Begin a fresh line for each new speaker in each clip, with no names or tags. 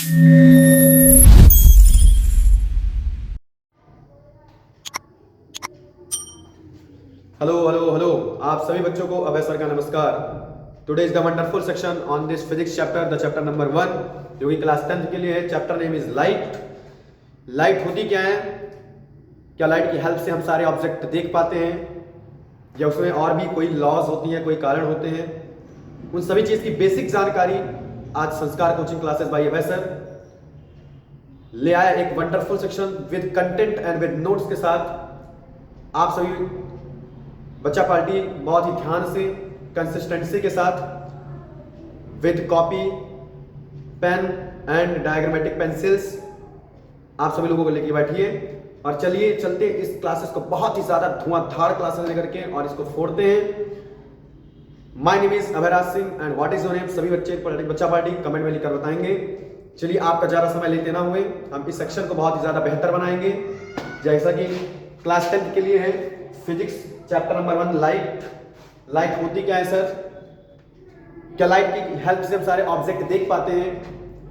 Hello hello hello, आप सभी बच्चों को अभय सर का नमस्कार। Today is the wonderful section on this physics chapter, the chapter number 1, जो कि क्लास 10th के लिए है। Chapter name is light. Light होती क्या है, क्या लाइट की हेल्प से हम सारे ऑब्जेक्ट देख पाते हैं, या उसमें और भी कोई लॉज होती हैं, कोई कारण होते हैं, उन सभी चीज़ की बेसिक जानकारी आज संस्कार कोचिंग क्लासेस बाय अभय सर ले आया एक wonderful section with content and with notes के साथ। आप सभी बच्चा पार्टी बहुत ही ध्यान से, कंसिस्टेंसी के साथ, with copy, pen and diagrammatic pencils आप सभी लोगों को लेके बैठिए और चलिए चलते इस क्लासेस को बहुत ही ज्यादा धुआंधार क्लासेस लेकर के और इसको फोड़ते हैं। My name is Abhayraj Singh and what is your name? सभी बच्चे बच्चा पार्टी कमेंट में लिखकर बताएंगे। चलिए, आपका ज्यादा समय लेते ना हुए हम इस सेक्शन को बहुत ही ज्यादा बेहतर बनाएंगे, जैसा कि क्लास 10th के लिए है। Physics chapter number 1, light. Light होती क्या है सर? क्या लाइट की हेल्प से हम सारे ऑब्जेक्ट देख पाते हैं?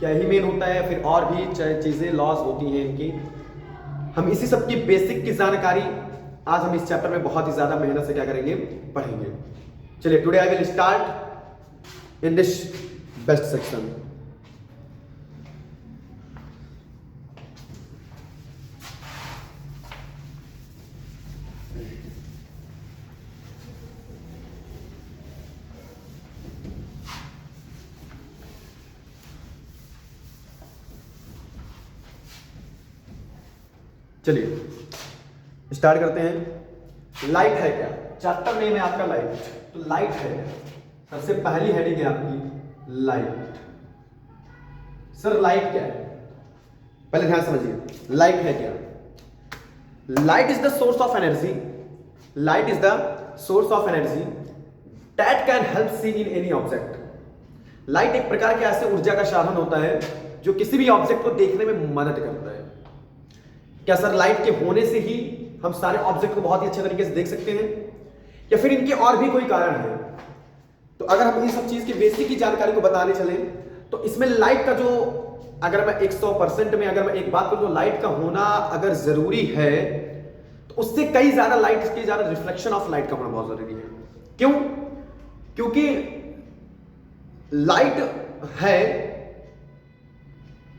क्या ही मेन होता है? फिर और भी चीजें लॉस होती हैं इनकी। हम इसी सब की बेसिक की जानकारी आज हम इस चैप्टर में बहुत ही ज्यादा मेहनत से क्या करेंगे, पढ़ेंगे। चलिए, today I will start in this best section. चलिए स्टार्ट करते हैं। लाइट है क्या? चैप्टर नेम है आपका लाइट। तो लाइट है क्या? सबसे पहली हेडिंग है आपकी लाइट। सर लाइट क्या है? पहले ध्यान समझिए, लाइट है क्या? Light is the source of energy. Light is the source of energy that can help see in any object. Light एक प्रकार के ऐसे ऊर्जा का साधन होता है जो किसी भी ऑब्जेक्ट को देखने में मदद करता है। क्या सर लाइट के होने से ही हम सारे ऑब्जेक्ट को बहुत ही अच्छे तरीके से देख सकते हैं, या फिर इनके और भी कोई कारण है? तो अगर हम इन सब चीज की बेसिक की जानकारी को बताने चले तो इसमें लाइट का जो, अगर मैं 100% में अगर मैं एक बात करूं तो लाइट का होना अगर जरूरी है तो उससे कई ज्यादा लाइट की ज्यादा रिफ्लेक्शन ऑफ लाइट का होना बहुत जरूरी है। क्यों? क्योंकि लाइट है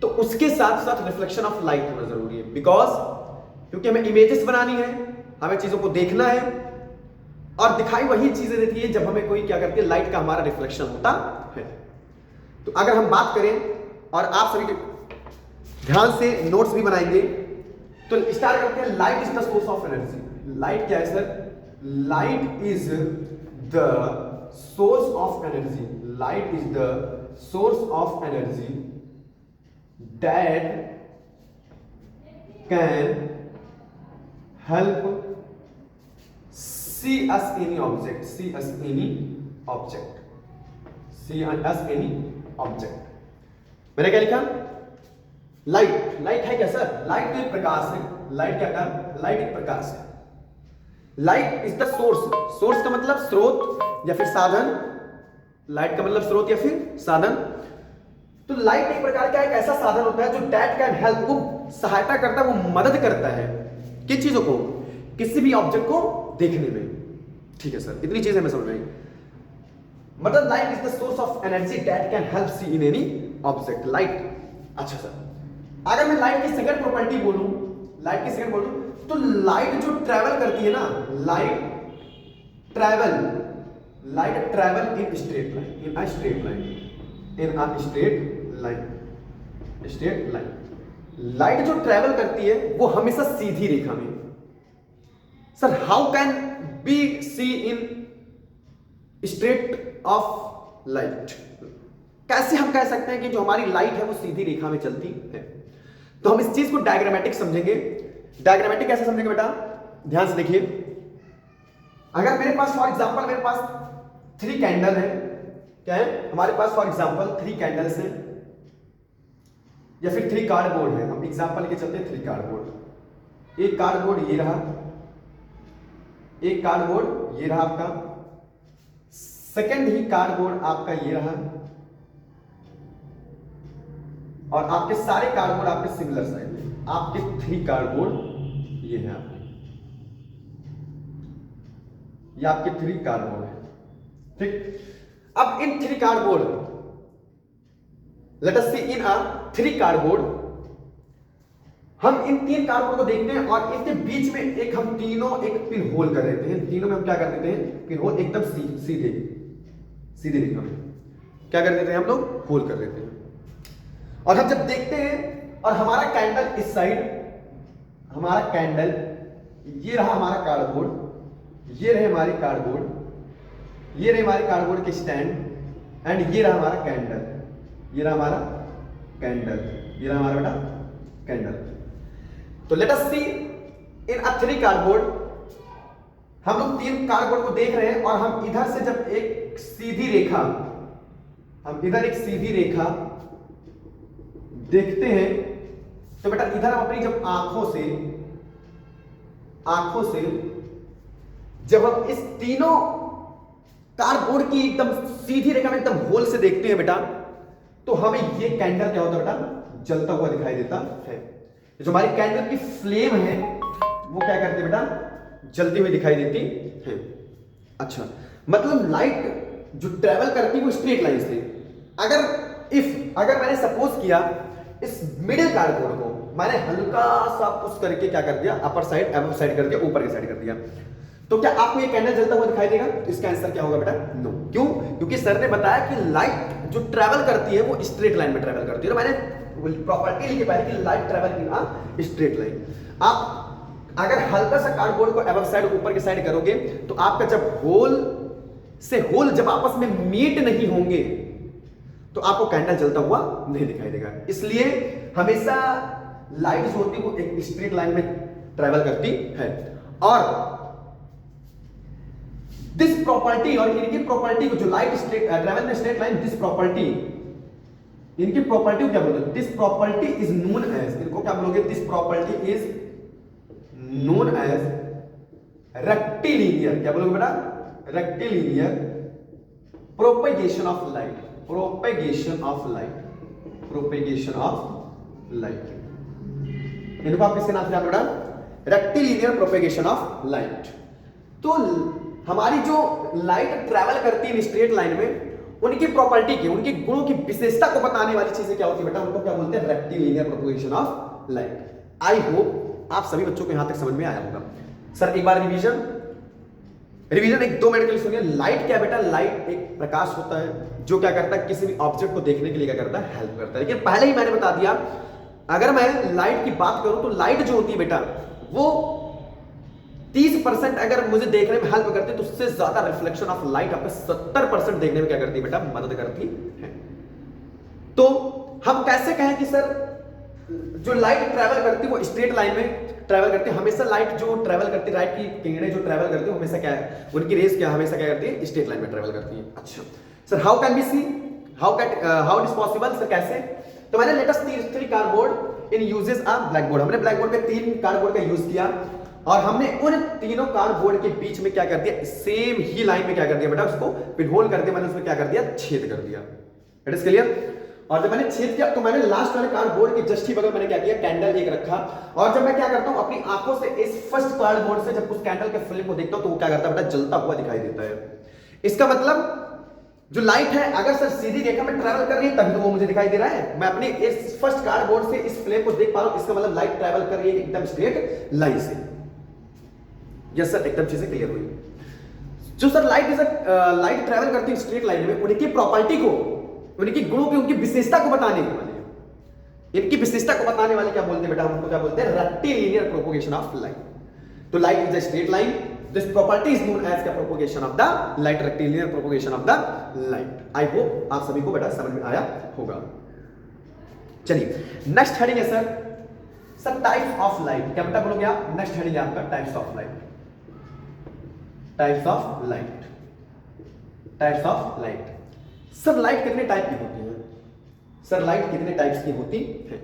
तो उसके साथ साथ रिफ्लेक्शन ऑफ लाइट होना जरूरी है। क्योंकि हमें इमेजेस बनानी है, हमें चीजों को देखना है, और दिखाई वही चीजें देती है जब हमें कोई क्या करती है, लाइट का हमारा रिफ्लेक्शन होता है। तो अगर हम बात करें और आप सभी के ध्यान से नोट्स भी बनाएंगे तो स्टार्ट करते हैं। Light is the source of energy. Light क्या है sir? Light is the source of energy. Light is the source of energy that can help see us any object, see us any object, see us any object। मैंने क्या लिखा? Light. Light है क्या sir? Light एक प्रकाश है। Light क्या था? Light एक प्रकाश है। Light is the source. Source का मतलब स्रोत या फिर साधन। लाइट का मतलब स्रोत या फिर साधन। तो लाइट एक प्रकार का एक ऐसा साधन होता है जो दैट कैन हेल्प, वो सहायता करता है, वो मदद करता है किन चीजों को? किसी भी ऑब्जेक्ट को देखने में। ठीक है सर, इतनी चीजें मैं समझ रही। मतलब light is the source of energy that can help see in any object. Light. अच्छा सर, अगर मैं लाइट की सेकंड प्रॉपर्टी बोलूं, लाइट की सेकंड बोलूं तो लाइट जो ट्रेवल करती है ना, light travel in straight line, in a straight line, in a straight line. Light जो ट्रेवल करती है वो हमेशा सीधी रेखा में। Sir how can be see in straight of light? कैसे हम कह सकते हैं कि जो हमारी लाइट है वो सीधी रेखा में चलती है? तो हम इस चीज को डायग्रामेटिक समझेंगे। डायग्रामेटिक कैसे समझेंगे बेटा? ध्यान से देखिए। अगर मेरे पास फॉर एग्जांपल मेरे पास 3 कैंडल है। क्या है हमारे पास? फॉर एग्जांपल 3 कैंडल्स हैं या फिर 3 कार्डबोर्ड है। हम एग्जांपल के चलते 3 कार्डबोर्ड। एक कार्डबोर्ड ये रहा, एक कार्डबोर्ड ये रहा आपका, सेकंड ही कार्डबोर्ड आपका ये रहा, और आपके सारे कार्डबोर्ड आपके सिमिलर साइज में, आपके 3 कार्डबोर्ड ये है आपके, ये आपके 3 कार्डबोर्ड है, ठीक। अब इन 3 कार्डबोर्ड, लेट अस सी इन अ 3 कार्डबोर्ड, हम इन 3 कार्डबोर्ड को देखते हैं और इनके बीच में एक हम तीनों एक पिन होल कर देते हैं। तीनों में हम क्या कर देते हैं, पिन होल एकदम सीधे सीधे रेखा में क्या कर देते हैं हम लोग, होल कर देते हैं। और हम जब देखते हैं और हमारा कैंडल इस साइड, हमारा कैंडल ये रहा हमारा कार्डबोर्ड, ये रहे हमारे कार्डबोर्ड, ये रहे हमारे कार्डबोर्ड के स्टैंड एंड ये रहा हमारा कैंडल, ये रहा हमारा कैंडल, ये रहा हमारा बेटा कैंडल। तो लेट अस सी इन अ 3 कार्डबोर्ड, हम लोग 3 कार्डबोर्ड को देख रहे हैं और हम इधर से जब एक सीधी रेखा, हम इधर एक सीधी रेखा देखते हैं तो बेटा इधर हम अपनी जब आंखों से जब हम इस तीनों कार्डबोर्ड की एकदम सीधी रेखा में एकदम होल से देखते हैं बेटा, तो हमें ये कैंडल क्या होता है बेटा, जलता हुआ दिखाई देता है। जो हमारी कैंडल की फ्लेम है वो क्या करती है बेटा, जलती हुई दिखाई देती है। अच्छा, मतलब लाइट जो ट्रेवल करती है वो स्ट्रेट लाइन से, अगर मैंने सपोज किया इस मिडिल कार्डबोर्ड को मैंने हल्का सा पुश करके क्या कर दिया, अपर साइड अबव साइड कर दिया, ऊपर की साइड कर दिया, तो क्या आपको ये कैंडल जलता हुआ दिखाई देगा? इसका आंसर क्या होगा बेटा, नो। क्यों? क्योंकि सर ने बताया कि लाइट जो ट्रेवल करती है वो स्ट्रेट लाइन में ट्रेवल करती है। तो मैंने प्रॉपर्टी लिखी पहले कि light travel in a straight line. आप अगर हल्का सा कार्डबोर्ड को अबव साइड ऊपर की साइड करोगे तो आपका जब होल से होल जब आपस में मीट नहीं होंगे तो आपको कैंडल जलता हुआ नहीं दिखाई देगा। इसलिए हमेशा लाइट जो होती है वो एक स्ट्रेट लाइन में ट्रेवल करती है। और दिस प्रॉपर्टी और इनकी प्रॉपर्टी को जो light travel in straight line, this property, इनकी प्रॉपर्टी को क्या बोलते हैं? This property is known as, इनको क्या बोलोगे? This property is known as rectilinear. क्या बोलोगे बेटा? Rectilinear propagation of light, propagation of light, propagation of light. इनको आप किसके नाम से जानते हो बेटा? Rectilinear propagation of light. तो हमारी जो लाइट ट्रैवल करती है स्ट्रेट लाइन में, उनकी प्रॉपर्टी की, उनके गुणों की विशेषता को बताने वाली चीजें क्या होती है बेटा? उनको क्या बोलते हैं? Rectilinear propagation of light. I hope आप सभी बच्चों को यहां तक समझ में आया होगा। सर एक बार रिवीजन एक 2 मिनट के लिए सुनिए। लाइट क्या बेटा? लाइट एक प्रकाश होता है जो क्या करता है, किसी भी ऑब्जेक्ट को देखने के लिए क्या करता है? हेल्प करता है। लेकिन पहले ही मैंने बता दिया, अगर मैं लाइट की बात करूं तो लाइट जो होती है बेटा वो 30% अगर मुझे देखने में हेल्प करती है तो उससे ज्यादा रिफ्लेक्शन ऑफ लाइट आपको 70% देखने में क्या करती है बेटा? मदद करती है। तो हम कैसे कहें कि सर जो लाइट ट्रैवल करती है वो स्ट्रेट लाइन में ट्रैवल करती है? हमेशा लाइट जो ट्रैवल करती है, लाइट की किरणें जो ट्रैवल करती है हमेशा क्या है, उनकी रेस क्या हमेशा क्या करती है? स्ट्रेट लाइन में ट्रैवल करती है। अच्छा sir, how can be see, how it is possible? Sir कैसे? तो मैंने latest 3 cardboard in uses a black board, हमने ब्लैक बोर्ड पे 3 कार्डबोर्ड का यूज किया और हमने उन तीनों कार्डबोर्ड के बीच में क्या कर दिया? सेम ही लाइन में क्या कर दिया बेटा? उसको पिनहोल कर दिया, मैंने उसमें क्या कर दिया? छेद कर दिया। It is clear? और जब मैंने छेद किया तो मैंने लास्ट वाले कार्डबोर्ड के जस्ट ही बगल मैंने क्या किया? कैंडल एक रखा। और जब मैं क्या करता हूं अपनी आंखों से इस फर्स्ट कार्डबोर्ड से जब उस कैंडल के फ्लेम को देखता हूं तो वो क्या करता है बेटा? जलता हुआ दिखाई देता है। इसका मतलब जो लाइट है अगर सर सीधी रेखा में ट्रैवल कर रही है तभी तो वो मुझे दिखाई दे रहा है। मैं अपने इस फर्स्ट कार्डबोर्ड से इस फ्लेम को देख पा रहा हूं, इसका मतलब लाइट ट्रैवल कर रही है एकदम स्ट्रेट लाइन से। यस सर, एकदम चीजें क्लियर हुई। जो सर लाइट ट्रैवल करती है स्ट्रेट लाइन में, उनकी प्रॉपर्टी को, उनकी गुणों की, उनकी विशेषता को बताने वाले, इनकी विशेषता को बताने वाले क्या बोलते हैं बेटा? उनको क्या बोलते हैं? Rectilinear propagation of light. तो light is a straight line, this property is known as the propagation of the light, rectilinear propagation of the light. I hope आप सभी को बेटा समझ में आया होगा। चलिए नेक्स्ट हेडिंग है सर टाइप्स ऑफ लाइट। क्या बेटा बोलोगे आप? नेक्स्ट हेडिंग है आपका types of light. Types of light, types of light. Sir light कितने टाइप की होती है? सर लाइट कितने टाइप्स की होती है?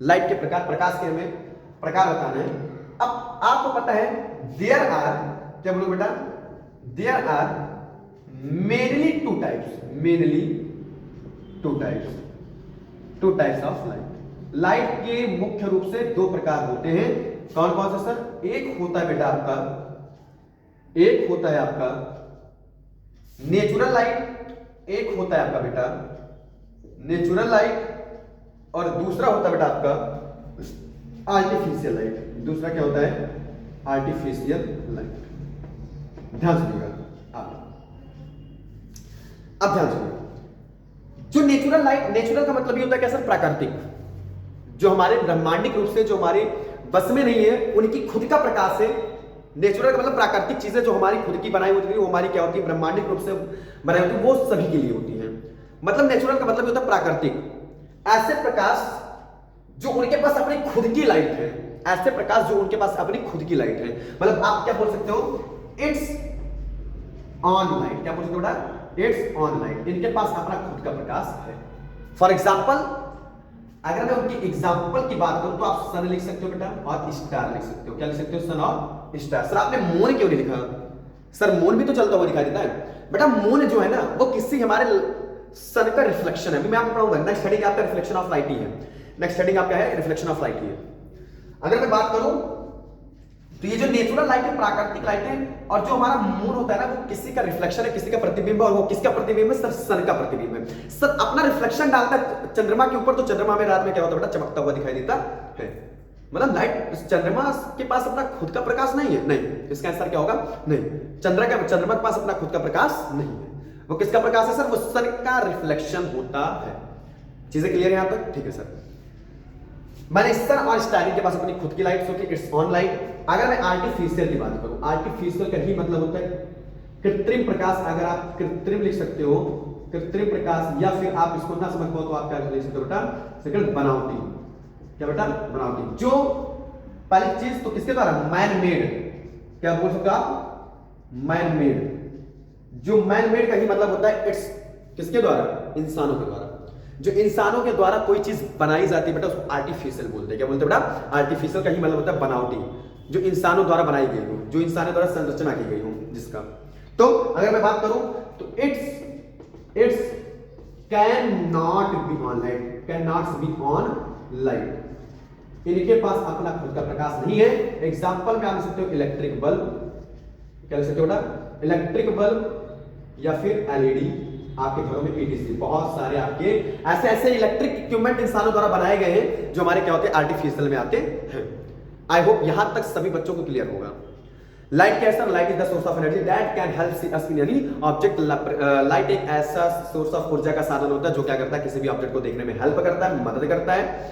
लाइट के प्रकार, प्रकाश के हमें प्रकार बताना है। अब आपको पता है देयर आर, क्या बोलो बेटा? There are mainly 2 types, mainly 2 types. Two types of light. Light के मुख्य रूप से दो प्रकार होते हैं। कौन कौन से सर? एक होता है बेटा आपका, एक होता है आपका नेचुरल लाइट, एक होता है आपका बेटा नेचुरल लाइट, और दूसरा होता है बेटा आपका आर्टिफिशियल लाइट। दूसरा क्या होता है? Artificial light. ध्यान सुनिएगा आप, अब ध्यान सुनिएगा। जो नेचुरल लाइट, नेचुरल का मतलब ये होता है क्या सर? प्राकृतिक, जो हमारे ब्रह्मांडिक रूप से जो हमारे बस में नहीं है, उनकी खुद का प्रकाश है। नेचुरल का मतलब प्राकृतिक चीजें जो हमारी खुद की बनाई होती है, वो हमारी क्या होती है? ब्रह्मांडिक रूप से बनाई होती है, वो सभी के लिए होती है। मतलब नेचुरल का मतलब होता है प्राकृतिक। ऐसे प्रकाश जो उनके पास अपनी खुद की लाइट है, ऐसे प्रकाश जो उनके पास अपनी खुद की लाइट है। मतलब आप क्या बोल सकते हो? It's on light. क्या बोल सकते हो बेटा? It's on light. इनके पास अपना खुद का प्रकाश है। फॉर एग्जाम्पल, अगर मैं उनकी एग्जाम्पल की बात करूं तो आप सन लिख सकते हो बेटा, और स्टार लिख सकते हो। क्या लिख सकते हो? सन और स्टार। सर आपने मून क्यों नहीं लिखा? सर मून भी तो चलता हुआ दिखाई देता है बेटा। मून जो है ना, वो किसी हमारे सन का रिफ्लेक्शन है। अभी मैं आपको पढ़ाऊंगा। नेक्स्ट हेडिंग आपका रिफ्लेक्शन ऑफ लाइट ही है। नेक्स्ट हेडिंग आपका है रिफ्लेक्शन ऑफ लाइट ही है। अगर मैं बात करूं तो ये जो नेचुरल लाइट है, प्राकृतिक लाइट है, और जो हमारा मून होता है ना, वो किसी का रिफ्लेक्शन है, किसी का प्रतिबिंब है। और वो किसका प्रतिबिंब है? सर सन का प्रतिबिंब है। सर अपना रिफ्लेक्शन डालता है चंद्रमा के ऊपर, तो चंद्रमा में रात में क्या होता है बेटा? चमकता हुआ दिखाई देता है। मतलब लाइट, चंद्रमा के पास अपना खुद का प्रकाश नहीं है। नहीं, इसका आंसर क्या होगा? नहीं, चंद्रमा के पास अपना खुद का प्रकाश नहीं है। वो किसका प्रकाश है सर? वो सन का रिफ्लेक्शन होता है। चीजें क्लियर है यहां तक? ठीक है सर। मैंने सन और स्टार के पास अपनी खुद की लाइट, होती है इट्स ऑन लाइट। अगर मैं आर्टिफिशियल की बात करूं, आर्टिफिशियल का ही मतलब होता है कृत्रिम प्रकाश। अगर आप कृत्रिम लिख सकते हो, कृत्रिम प्रकाश, या फिर आप इसको ना समझ पाओ तो आप क्या लिख सकते हो बेटा? सेकंड, बनावटी। क्या बेटा? बनावटी। जो पहली चीज तो किसके द्वारा? Man made. क्या बोल सकते हो आप? Man made. जो मैन मेड का ही मतलब होता है इट्स किसके द्वारा? इंसानों के द्वारा। जो इंसानों के द्वारा कोई चीज बनाई जाती है बेटा, उसको आर्टिफिशियल बोलते हैं। क्या बोलते हैं बेटा? आर्टिफिशियल का ही मतलब होता है बनावटी, जो इंसानों द्वारा बनाई गई हो, जो इंसानों द्वारा संरचना की गई हो जिसका। तो अगर मैं बात करूं तो it's can not be on light, can not be on light. इनके पास अपना खुद का प्रकाश नहीं है। एग्जाम्पल में आप लिख सकते हो इलेक्ट्रिक बल्ब। क्या लिख सकते हो बेटा? इलेक्ट्रिक बल्ब, या फिर एलईडी आपके घरों में पीटीसी। बहुत सारे आपके ऐसे ऐसे इलेक्ट्रिक इक्विपमेंट इंसानों द्वारा बनाए गए हैं, जो हमारे क्या होते हैं? आर्टिफिशियल में आते हैं। आई होप यहां तक सभी बच्चों को क्लियर होगा। लाइट क्या है sir? Light is the source of energy that can help us in any object. Light एक ऐसा सोर्स ऑफ ऊर्जा का साधन होता है जो क्या करता है? किसी भी ऑब्जेक्ट को देखने में हेल्प करता है, मदद करता है।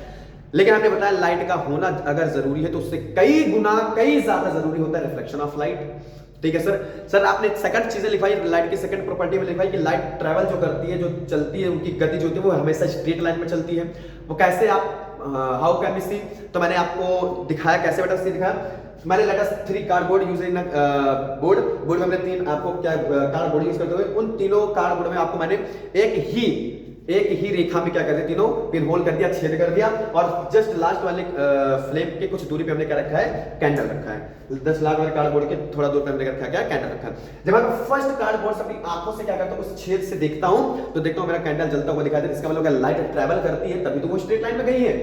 लेकिन हमने बताया लाइट का होना अगर जरूरी है तो उससे कई गुना, कई ज्यादा जरूरी होता है रिफ्लेक्शन ऑफ लाइट। ठीक है सर। सर आपने सेकंड चीजें लिखवाई, लाइट की सेकंड प्रॉपर्टी में लिखवाई कि लाइट ट्रैवल जो करती है, जो चलती है, उनकी गति जो होती है वो हमेशा स्ट्रेट लाइन में चलती है। वो कैसे? आप हाउ कैन वी सी? तो मैंने आपको दिखाया कैसे बेटा? दिखाया मैंने let us 3 cardboard use in board में हमने 3 आपको क्या कार्डबोर्ड यूज करते हुए, उन तीनों कार्डबोर्ड में आपको मैंने एक ही रेखा में क्या कर दिया? तीनों पिन होल कर दिया, छेद कर दिया, और जस्ट लास्ट वाले फ्लेम के कुछ दूरी पे हमने क्या रखा है? कैंडल रखा है। 10 लाख वाले कार्डबोर्ड के थोड़ा दूर पे हमने रखा है क्या? कैंडल रखा है। जब मैं फर्स्ट कार्डबोर्ड से अपनी आंखों से क्या करता हूं? उस छेद से देखता हूं तो देखता हूं मेरा कैंडल जलता हुआ दिखाई दे। इसका मतलब लाइट ट्रैवल करती है तभी तो वो स्ट्रेट लाइन में गई है।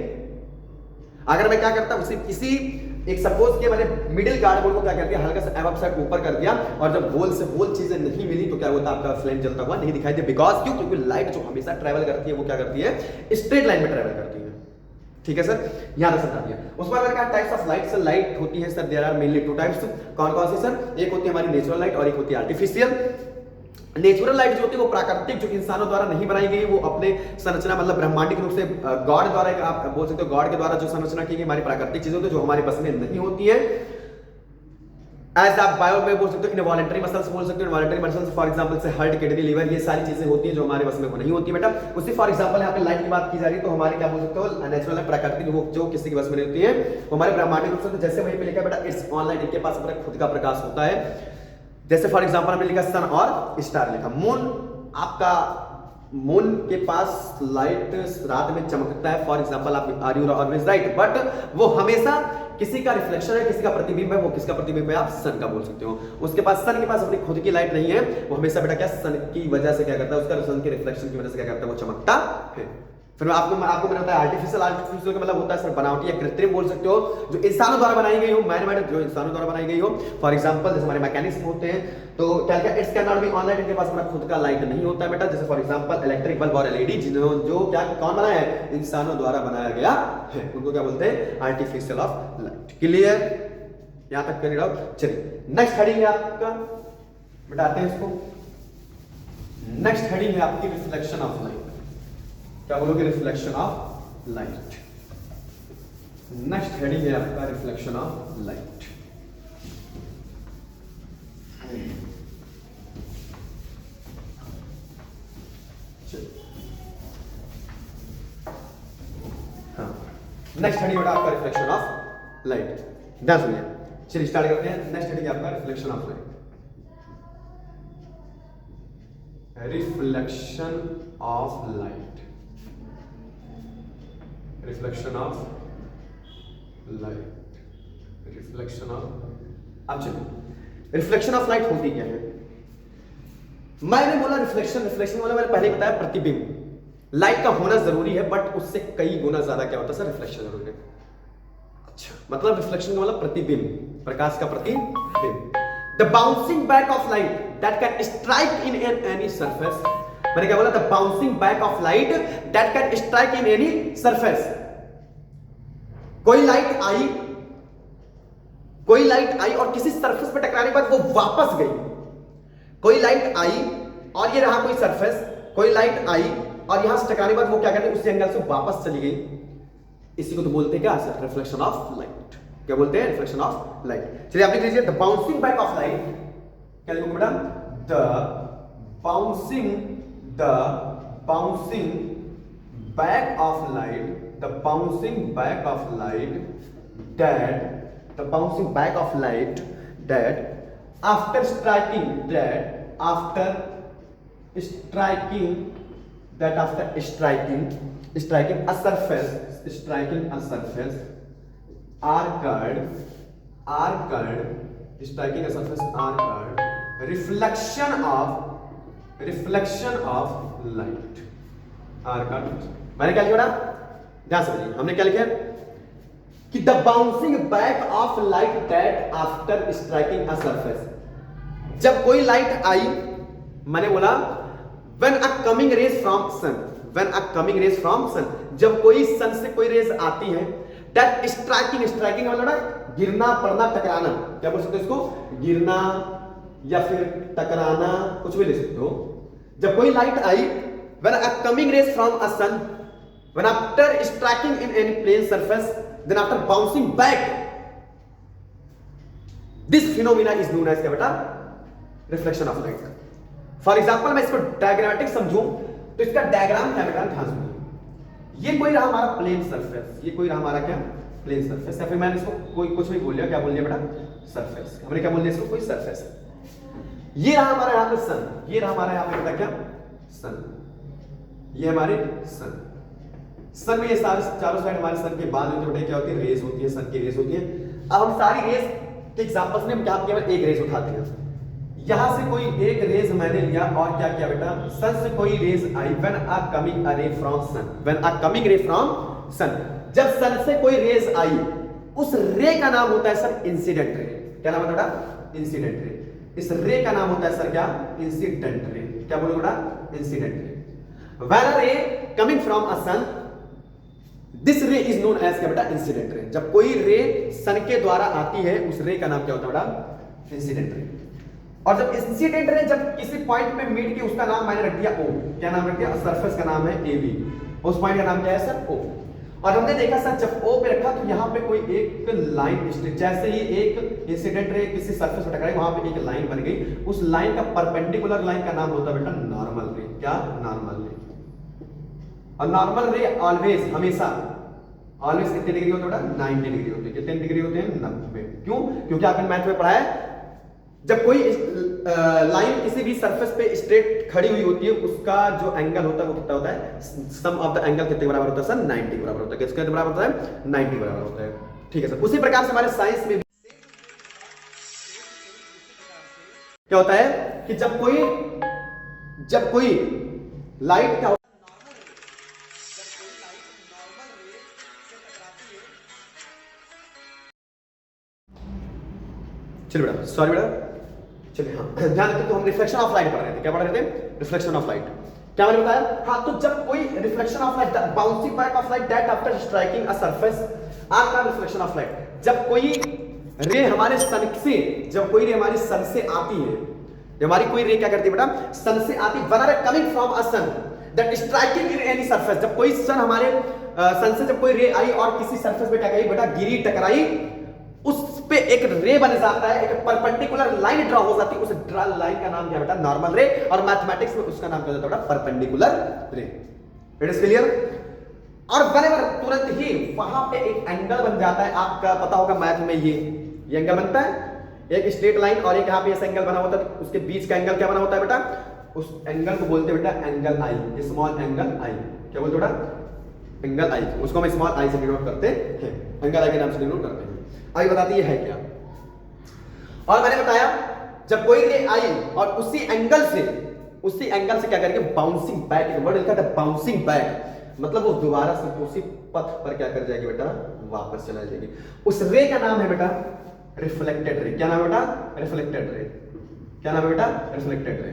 अगर मैं क्या करता हूं? इसी एक सपोज के मैंने मिडिल कार्डबोर्ड को क्या कर दिया? हल्का सा एब साइड ऊपर कर दिया, और जब होल से होल चीजें नहीं मिली तो क्या होता? आपका फ्लेम जलता हुआ नहीं दिखाई दे। बिकॉज क्यों? क्योंकि लाइट जो हमेशा ट्रैवल करती है वो क्या करती है? स्ट्रेट लाइन में ट्रैवल करती है। ठीक है सर, यहां तक समझा दिया। उसके बाद क्या types of light? Sir light होती है sir, there are mainly 2 types. कौन कौन सी सर? एक होती है हमारी नेचुरल लाइट और एक होती है आर्टिफिशियल। नेचुरल लाइट जो होती है वो प्राकृतिक, जो इंसानों द्वारा नहीं बनाई गई, वो अपने संरचना मतलब ब्रह्मांडिक रूप से गॉड द्वारा, आप बोल सकते हो गॉड के द्वारा जो संरचना की गई हमारी प्राकृतिक चीजें होती है, जो हमारे बस में नहीं होती है। एज आप बायो में बोल सकते हो इनवॉलंटरी मसल्स बोल सकते हो। इनवॉलंटरी मसल्स फॉर एग्जांपल से हार्ट, किडनी, लीवर, ये सारी चीजें होती हैं जो हमारे बस में वो नहीं होती बेटा। उसी फॉर एग्जांपल यहाँ पे लाइट की बात की जा रही है तो हमारे क्या बोल सकते हो? नेचुरल प्राकृतिक, वो जो किसी के बस में नहीं होती है, वो हमारे ब्रह्मांडिक रूप से। जैसे वहीं पे लिखा है बेटा इट्स ऑन लाइट, इनके पास अपना खुद का प्रकाश होता है। जैसे फॉर एग्जांपल हमने लिखा सन और स्टार लिखा। मून, आपका मून के पास लाइट रात में चमकता है। फॉर एग्जांपल आप are you always right, but वो हमेशा किसी का रिफ्लेक्शन है, किसी का प्रतिबिंब है। वो किसका प्रतिबिंब है? आप सन का बोल सकते हो। उसके पास, सन के पास अपनी खुद की लाइट नहीं है, वो हमेशा बेटा क्या सन की वजह से क्या करता है? उसका सन के रिफ्लेक्शन की वजह से क्या करता है? वो चमकता है। फिर आपको मैंने बताया आर्टिफिशियल का मतलब होता है सर बनावटी या कृत्रिम बोल सकते हो, जो इंसानों द्वारा बनाई गई हो, मैन-मेड जो इंसानों द्वारा बनाई गई हो। फॉर एग्जांपल जैसे हमारे मैकेनिक्स में होते हैं, तो क्या क्या it's can not be online, इनके पास अपना खुद का लाइट नहीं होता है बेटा। जैसे फॉर एग्जांपल इलेक्ट्रिक बल्ब और एलईडी जो क्या कौन बनाया है, इंसानों द्वारा बनाया गया है, उनको क्या बोलते हैं, आर्टिफिशियल ऑफ लाइट। क्लियर, यहां तक कर रहा हूं। चलिए नेक्स्ट हेडिंग है आपका, बताते हैं इसको। नेक्स्ट हेडिंग है आपकी रिफ्लेक्शन ऑफ लाइट। क्या बोलोगे, reflection of light. Next heading है आपका रिफ्लेक्शन ऑफ लाइट। हाँ, नेक्स्ट हेडिंग बेटा आपका रिफ्लेक्शन ऑफ लाइट। ध्यान सुनिए, चलिए स्टार्ट करते हैं। नेक्स्ट हेडिंग आपका reflection of light. Reflection of light, reflection of light, reflection of. अब चलिए रिफ्लेक्शन ऑफ लाइट होती क्या है। मैंने बोला रिफ्लेक्शन वाला मैंने पहले बताया प्रतिबिंब। लाइट का होना जरूरी है, बट उससे कई गुना ज्यादा क्या होता है सर, रिफ्लेक्शन जरूरी है। अच्छा, मतलब रिफ्लेक्शन का मतलब प्रतिबिंब, प्रकाश का प्रतिबिंब। The bouncing back of light that can strike in any surface. मैंने क्या बोला, the bouncing back of light that can strike in any surface. कोई लाइट आई और किसी सरफेस पे टकराने के बाद वो वापस गई। कोई लाइट आई और ये रहा कोई सरफेस, कोई लाइट आई और यहां से टकराने के बाद वो क्या करते हैं, उसी एंगल से वापस चली गई। इसी को तो बोलते हैं क्या सर, रिफ्लेक्शन ऑफ लाइट। क्या बोलते हैं, रिफ्लेक्शन ऑफ लाइट। चलिए आप लिख लीजिए, the bouncing back of light. क्या लिखूंगा बेटा, the bouncing back of light, the bouncing back of light that after striking a surface arced reflection of light। मैंने क्या लिखा, ध्यान से समझिए, हमने क्या लिखा कि the bouncing back of light that after striking a surface. जब कोई लाइट आई, मैंने बोला when a coming rays from sun, जब कोई सन से कोई रेज आती है, दैट स्ट्राइकिंग मतलब गिरना, पड़ना, टकराना। क्या बोल सकते हो इसको, गिरना या फिर टकराना, कुछ भी ले सकते हो। जब कोई लाइट आई, when a coming rays from a sun, when after striking in any plane surface, then after bouncing back, this phenomena is known as क्या बेटा, reflection of light. For example मैं इसको डायग्रामेटिक समझूं तो इसका डायग्राम क्या बेटा, ध्यान सुनिए। ये कोई रहा हमारा प्लेन सरफेस, ये कोई रहा हमारा क्या, प्लेन सरफेस, या फिर मैंने इसको कोई कुछ भी बोल लिया, क्या बोल दिया बेटा, सरफेस। हमने क्या बोल दिया इसको, कोई सरफेस है। ये रहा हमारा यहां पे सन, ये रहा हमारा यहां पे बेटा क्या, सन। ये हमारे सन में ये चारों साइड हमारे सन के बाद होते हैं, क्या होती है, रेज होती है, सन की रेज होती है। अब हम सारी रेज के एग्जांपल्स में हम क्या केवल एक रेज उठाते हैं। यहां से कोई एक रेज मैंने लिया और क्या किया बेटा, सन से कोई रेज आई, when a coming ray from sun, जब सन से कोई रेज आई, उस रे का नाम होता है सर इंसिडेंट रे। क्या नाम है बेटा, इंसिडेंट रे। इस रे का नाम होता है सर क्या, इंसिडेंट रे। क्या बोलो बेटा, इंसिडेंट रे। When a ray coming from a sun, this ray is known as क्या बेटा, इंसिडेंट रे। जब कोई रे सन के द्वारा आती है, उस रे का नाम क्या होता है बेटा, इंसिडेंट रे। और जब इंसिडेंट रे जब किसी पॉइंट पे मीट की, उसका नाम मैंने रख दिया ओ। क्या नाम रख दिया, सरफेस का नाम है ए बी, उस पॉइंट का नाम क्या है सर, ओ। और हमने देखा सर जब ओ पे रखा तो यहां पे कोई एक लाइन, जैसे ही एक इंसिडेंट रे किसी सरफेस पे टकराई, वहां पे एक लाइन बन गई। उस लाइन का परपेंडिकुलर लाइन का नाम होता है बेटा नॉर्मल रे। क्या, नॉर्मल रे। और नॉर्मल रे हमेशा ऑलवेज कितने डिग्री होते हैं बेटा, 90 डिग्री होते हैं। कितने डिग्री होते हैं, 90। क्यों, क्योंकि आपने मैथ में पढ़ा है, जब कोई लाइन किसी भी सरफेस पे स्ट्रेट खड़ी हुई होती है, उसका जो एंगल होता है वो कितना होता है, सम ऑफ द एंगल कितने बराबर होता है सर, 90 बराबर होता है। किसके बराबर होता है, 90 बराबर होता है। ठीक है सर। उसी प्रकार से हमारे साइंस में क्या होता है कि जब कोई लाइट क्या चलिए बेटा, सॉरी बेटा, चलिए हाँ ध्यान रखते। तो हम रिफ्लेक्शन ऑफ लाइट पढ़ रहे थे, क्या पढ़ रहे थे? Reflection of light. क्या मैंने बताया? हाँ, तो जब कोई reflection of light, bouncing back of light that after striking a surface are called reflection of light. जब कोई रे हमारे सन से, जब कोई रे हमारी सन से आती है, हमारी कोई रे क्या करती है बेटा? सन से आती, whenever coming from a sun that striking in any surface. जब कोई सन हमारे सन से जब कोई रे आई और किसी सरफेस पे क्या करी बेटा? गिरी, टकराई, उस पे एक रे बन जाता है, एक परपेंडिकुलर लाइन ड्रॉ हो जाती है। उस ड्रॉ लाइन का नाम क्या बेटा? नॉर्मल रे, और मैथमेटिक्स में उसका नाम क्या होता है बेटा? परपेंडिकुलर रे। It is clear? और व्हेनेवर, तुरंत ही वहां पे एक एंगल बन जाता है। आपका पता होगा मैथ में ये एंगल बनता है, एक स्ट्रेट लाइन और एक यहाँ पे ऐसा एंगल बना होता है, उसके बीच का एंगल क्या बना होता है बेटा? उस एंगल को बोलते हैं बेटा एंगल आई, स्मॉल एंगल आई। क्या बोलते बेटा? एंगल आई। उसको हम स्मॉल आई से डिनोट करते हैं, एंगल आई के नाम से डिनोट करते हैं। अभी बताती है क्या? और मैंने बताया जब कोई रे आई और उसी एंगल से क्या करेंगे? बाउंसिंग बैक, एक वर्ड लिखा था बाउंसिंग बैक, मतलब वो दोबारा से उसी पथ पर क्या कर जाएगी बेटा? वापस चला जाएगी। उस रे का नाम है बेटा रिफ्लेक्टेड रे। क्या नाम है बेटा? Reflected ray. क्या नाम है बेटा? Reflected ray.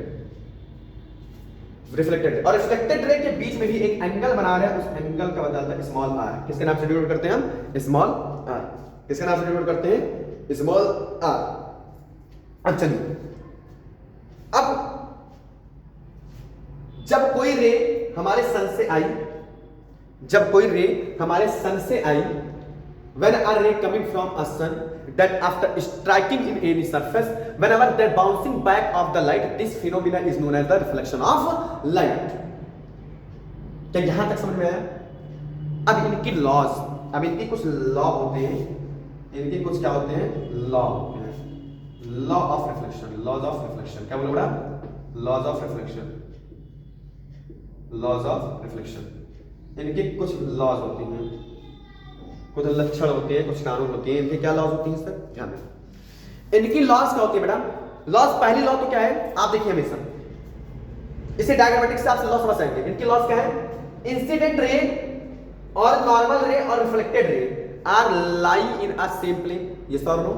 रिफ्लेक्टेड रे। और रिफ्लेक्टेड रे के बीच में भी एक एंगल बना रहा है, उस एंगल का बताता है स्मॉल आर। किसके नाम से डिनोट करते हैं हम? Small R. किसके नाम से डिनोट करते हैं? Small R. अब चलिए, अब जब कोई रे हमारे सन से आई, जब कोई रे हमारे सन से आई, when a ray coming from a sun that after striking in any surface, whenever they're bouncing back of the light, this phenomena is known as the reflection of light. क्या यहां तक समझ में आया? अब इनकी लॉज, अब इनके कुछ लॉ होते हैं, इनके कुछ क्या होते हैं? लॉ होते हैं, law of reflection, laws of reflection. क्या बोलो बड़ा? Laws of reflection, laws of reflection. इनके कुछ लॉज होती हैं, कुछ लक्षण होते हैं, कुछ कानून होते हैं। इनके क्या लॉज होती हैं सर? ध्यान दें। इनकी लॉज क्या होती है बेटा? लॉज, पहली लॉ तो क्या है आप देखिए हमेशा, इसे डायग्रामेटिक से आप लॉ समझ जाएंगे। इनकी लॉज क्या है? इंसिडेंट रे और नॉर्मल रे और reflected ray are lie in a same plane. ये सर नो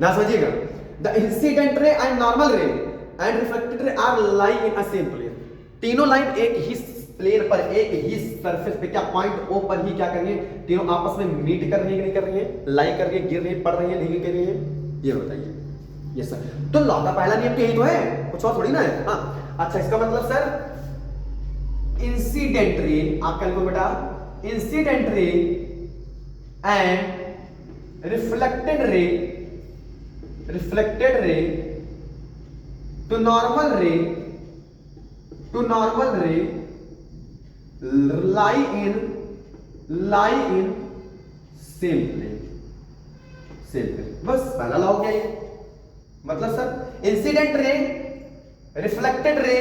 ना समझिएगा। The incident ray and normal ray and reflected ray are lie in a same plane. तीनों लाइन एक ही प्लेन पर, एक ही सरफेस पे, क्या पॉइंट ओ पर ही क्या कर रही है? तीनों आपस में मीट कर रही है कि नहीं कर रही है? लाई कर रही है, गिर रही है, पड़ रही है, नहीं गिर रही है? ये बताइए। ये सर, तो लॉ का पहला नियम तो यही तो है, कुछ और थोड़ी ना है। हाँ अच्छा, इसका मतलब सर इंसिडेंट रे, आप क्या लिखो बेटा? Incident ray and reflected ray, reflected ray to normal ray, to normal ray lie in same plane, same plane। बस पहला लॉ हो गया ये। मतलब sir incident ray, reflected ray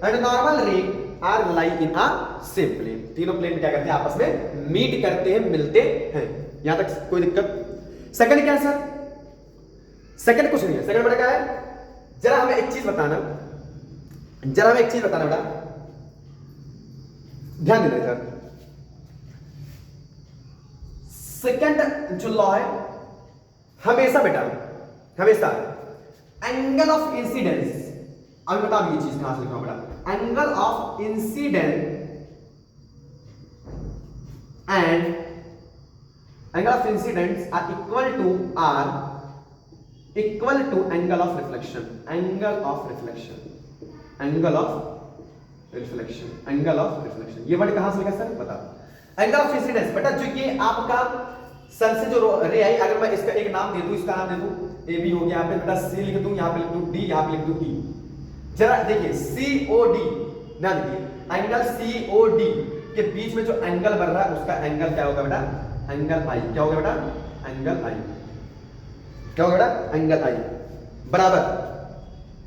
and normal ray are lie in a same plane. तीनों plane क्या करते हैं? आपस में मीट करते हैं, मिलते हैं। यहां तक कोई दिक्कत? सेकंड क्या है सर? सेकंड कुछ नहीं है। सेकंड बेटा क्या है? जरा हमें एक चीज बताना, जरा हमें एक चीज बताना बेटा, ध्यान देना सर। सेकंड जो लॉ है, हमेशा बेटा, हमेशा एंगल ऑफ इंसिडेंस, अभी बता ये चीज कहां से लिखा बेटा? Angle of incident and angle of incidence are equal to angle of reflection, angle of reflection, angle of reflection, angle of reflection. ये वर्ड कहां से लिखा सर? बता। एंगल ऑफ इंसिडेंस बेटा, जो ये आपका सन से जो रे आई, अगर मैं इसका एक नाम दे दूं, इसका नाम दे दूं ए बी हो गया, यहाँ पे बेटा सी लिख दूं, यहाँ पे लिख दूं डी, यहाँ पे लिख दूं ई। जरा देखिए सी ओ डी, ना देखिए एंगल सी ओ डी के बीच में जो एंगल बन रहा है उसका एंगल क्या होगा बेटा? एंगल आई। क्या होगा बेटा? एंगल आई। क्या होगा बेटा? एंगल आई बराबर,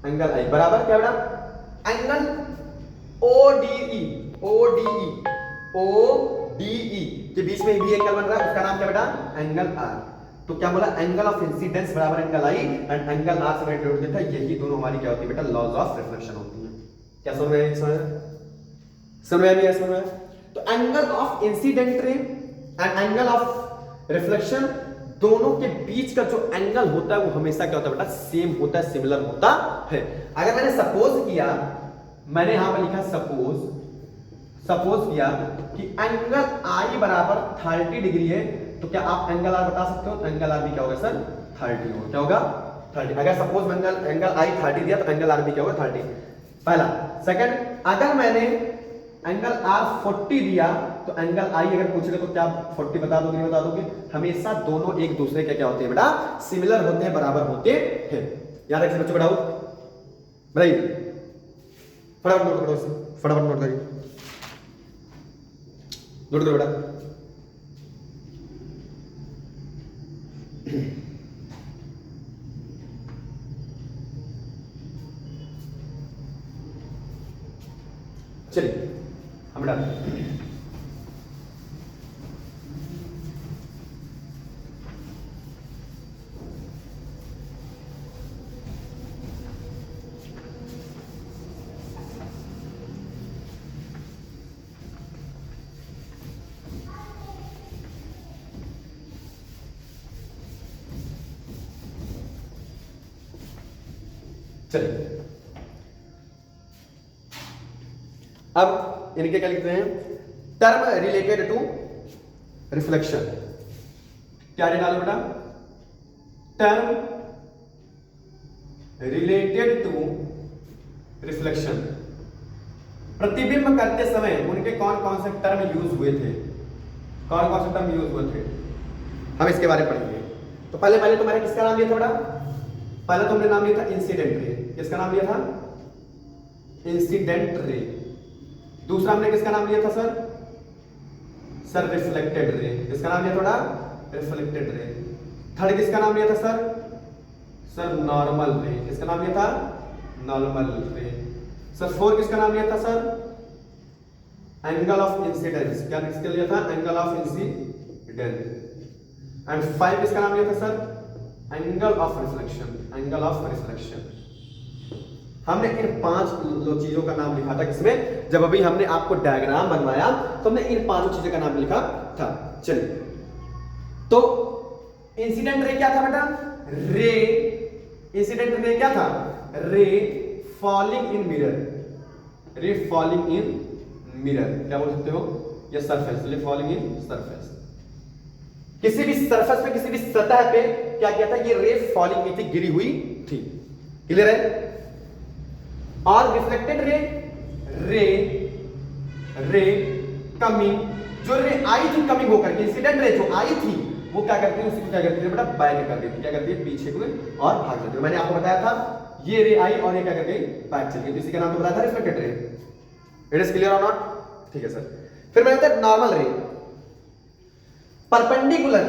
एंगल आई बराबर क्या बेटा? एंगल ODE, ODE, ODE के बीच में भी एंगल बन रहा है, उसका नाम क्या बेटा? Angle R. तो क्या बोला? एंगल ऑफ इंसिडेंस बराबर angle I and angle R से मैंने डिनोट किया था। यही दोनों हमारी क्या होती है बेटा? लॉज ऑफ रिफ्लेक्शन होती है। क्या समझ में आया? समझ में आया? समझ में? तो angle of incident ray and angle of reflection, दोनों के बीच का जो एंगल होता है वो हमेशा क्या होता है बेटा, सेम होता है, सिमिलर होता है। अगर मैंने सपोज किया, मैंने यहां पर लिखा सपोज किया कि एंगल आई बराबर 30 डिग्री है, तो क्या आप एंगल आर बता सकते हो? तो एंगल आर भी क्या होगा सर, 30 होगा। क्या होगा? 30। अगर सपोज एंगल आई 30 दिया तो एंगल आर भी क्या होगा, 30। पहला। सेकंड, अगर मैंने एंगल आर 40 दिया तो एंगल आई अगर पूछेगा तो क्या 40 बता दोगे, नहीं बता दोगे? हमेशा दोनों एक दूसरे के क्या होते हैं बेटा, सिमिलर होते हैं, बराबर होते हैं। याद रखिए बच्चों, बढ़ाओ बताइए, फटाफट नोट करो, फटाफट नोट करिए, नोट करो बेटा। चलिए हम डाल चलिए अब इनके क्या लिखते हैं, टर्म रिलेटेड टू रिफ्लेक्शन। क्या डालो बेटा, टर्म रिलेटेड टू रिफ्लेक्शन। प्रतिबिंब करते समय उनके कौन कौन से टर्म यूज हुए थे, कौन कौन से टर्म यूज हुए थे, हम इसके बारे में पढ़ेंगे। तो पहले तुम्हारे किसका नाम लिया था बेटा, पहले तुमने नाम लिया था इंसिडेंट रे। किसका नाम लिया था, इंसिडेंट रे। दूसरा हमने किसका नाम लिया था सर रिफ्लेक्टेड रे। किसका नाम लिया थोड़ा, रिफ्लेक्टेड रे। थर्ड किसका नाम लिया था सर नॉर्मल रे। किसका नाम लिया था, नॉर्मल रे। सर फोर किसका नाम लिया था सर, एंगल ऑफ इंसिडेंस। क्या किसका लिया था, angle of incidence. And five किसका नाम लिया था sir, angle of reflection, angle of reflection. हमने इन 5 चीजों का नाम लिखा था किसमें, जब अभी हमने आपको डायग्राम बनवाया तो हमने इन 5 चीजों का नाम लिखा था। चलिए, तो इंसिडेंट रे क्या था बेटा, रे, इंसिडेंट रे क्या था, रे फॉलिंग इन मिरर, रे फॉलिंग इन मिरर। क्या बोल सकते हो, या सरफेस, रे फॉलिंग इन सरफेस। किसी भी सरफेस पे, किसी भी सतह पे क्या किया था, ये रे फॉलिंग की थी, गिरी हुई थी। क्लियर है? और रिफ्लेक्टेड रे कमिंग, जो रे आई थी कमिंग होकर के, इंसिडेंट रे जो आई थी वो क्या करती है, उसको क्या करती है बेटा, बैक कर देती है। क्या करती है, पीछे को और भाग जाती है। मैंने आपको बताया था ये रे आई और ये क्या कर गई, बैक चली गई। इसी का नाम तो बताया था reflected ray. It is clear और नॉट? ठीक है सर। फिर मैंने बताया नॉर्मल रे, परपेंडिकुलर।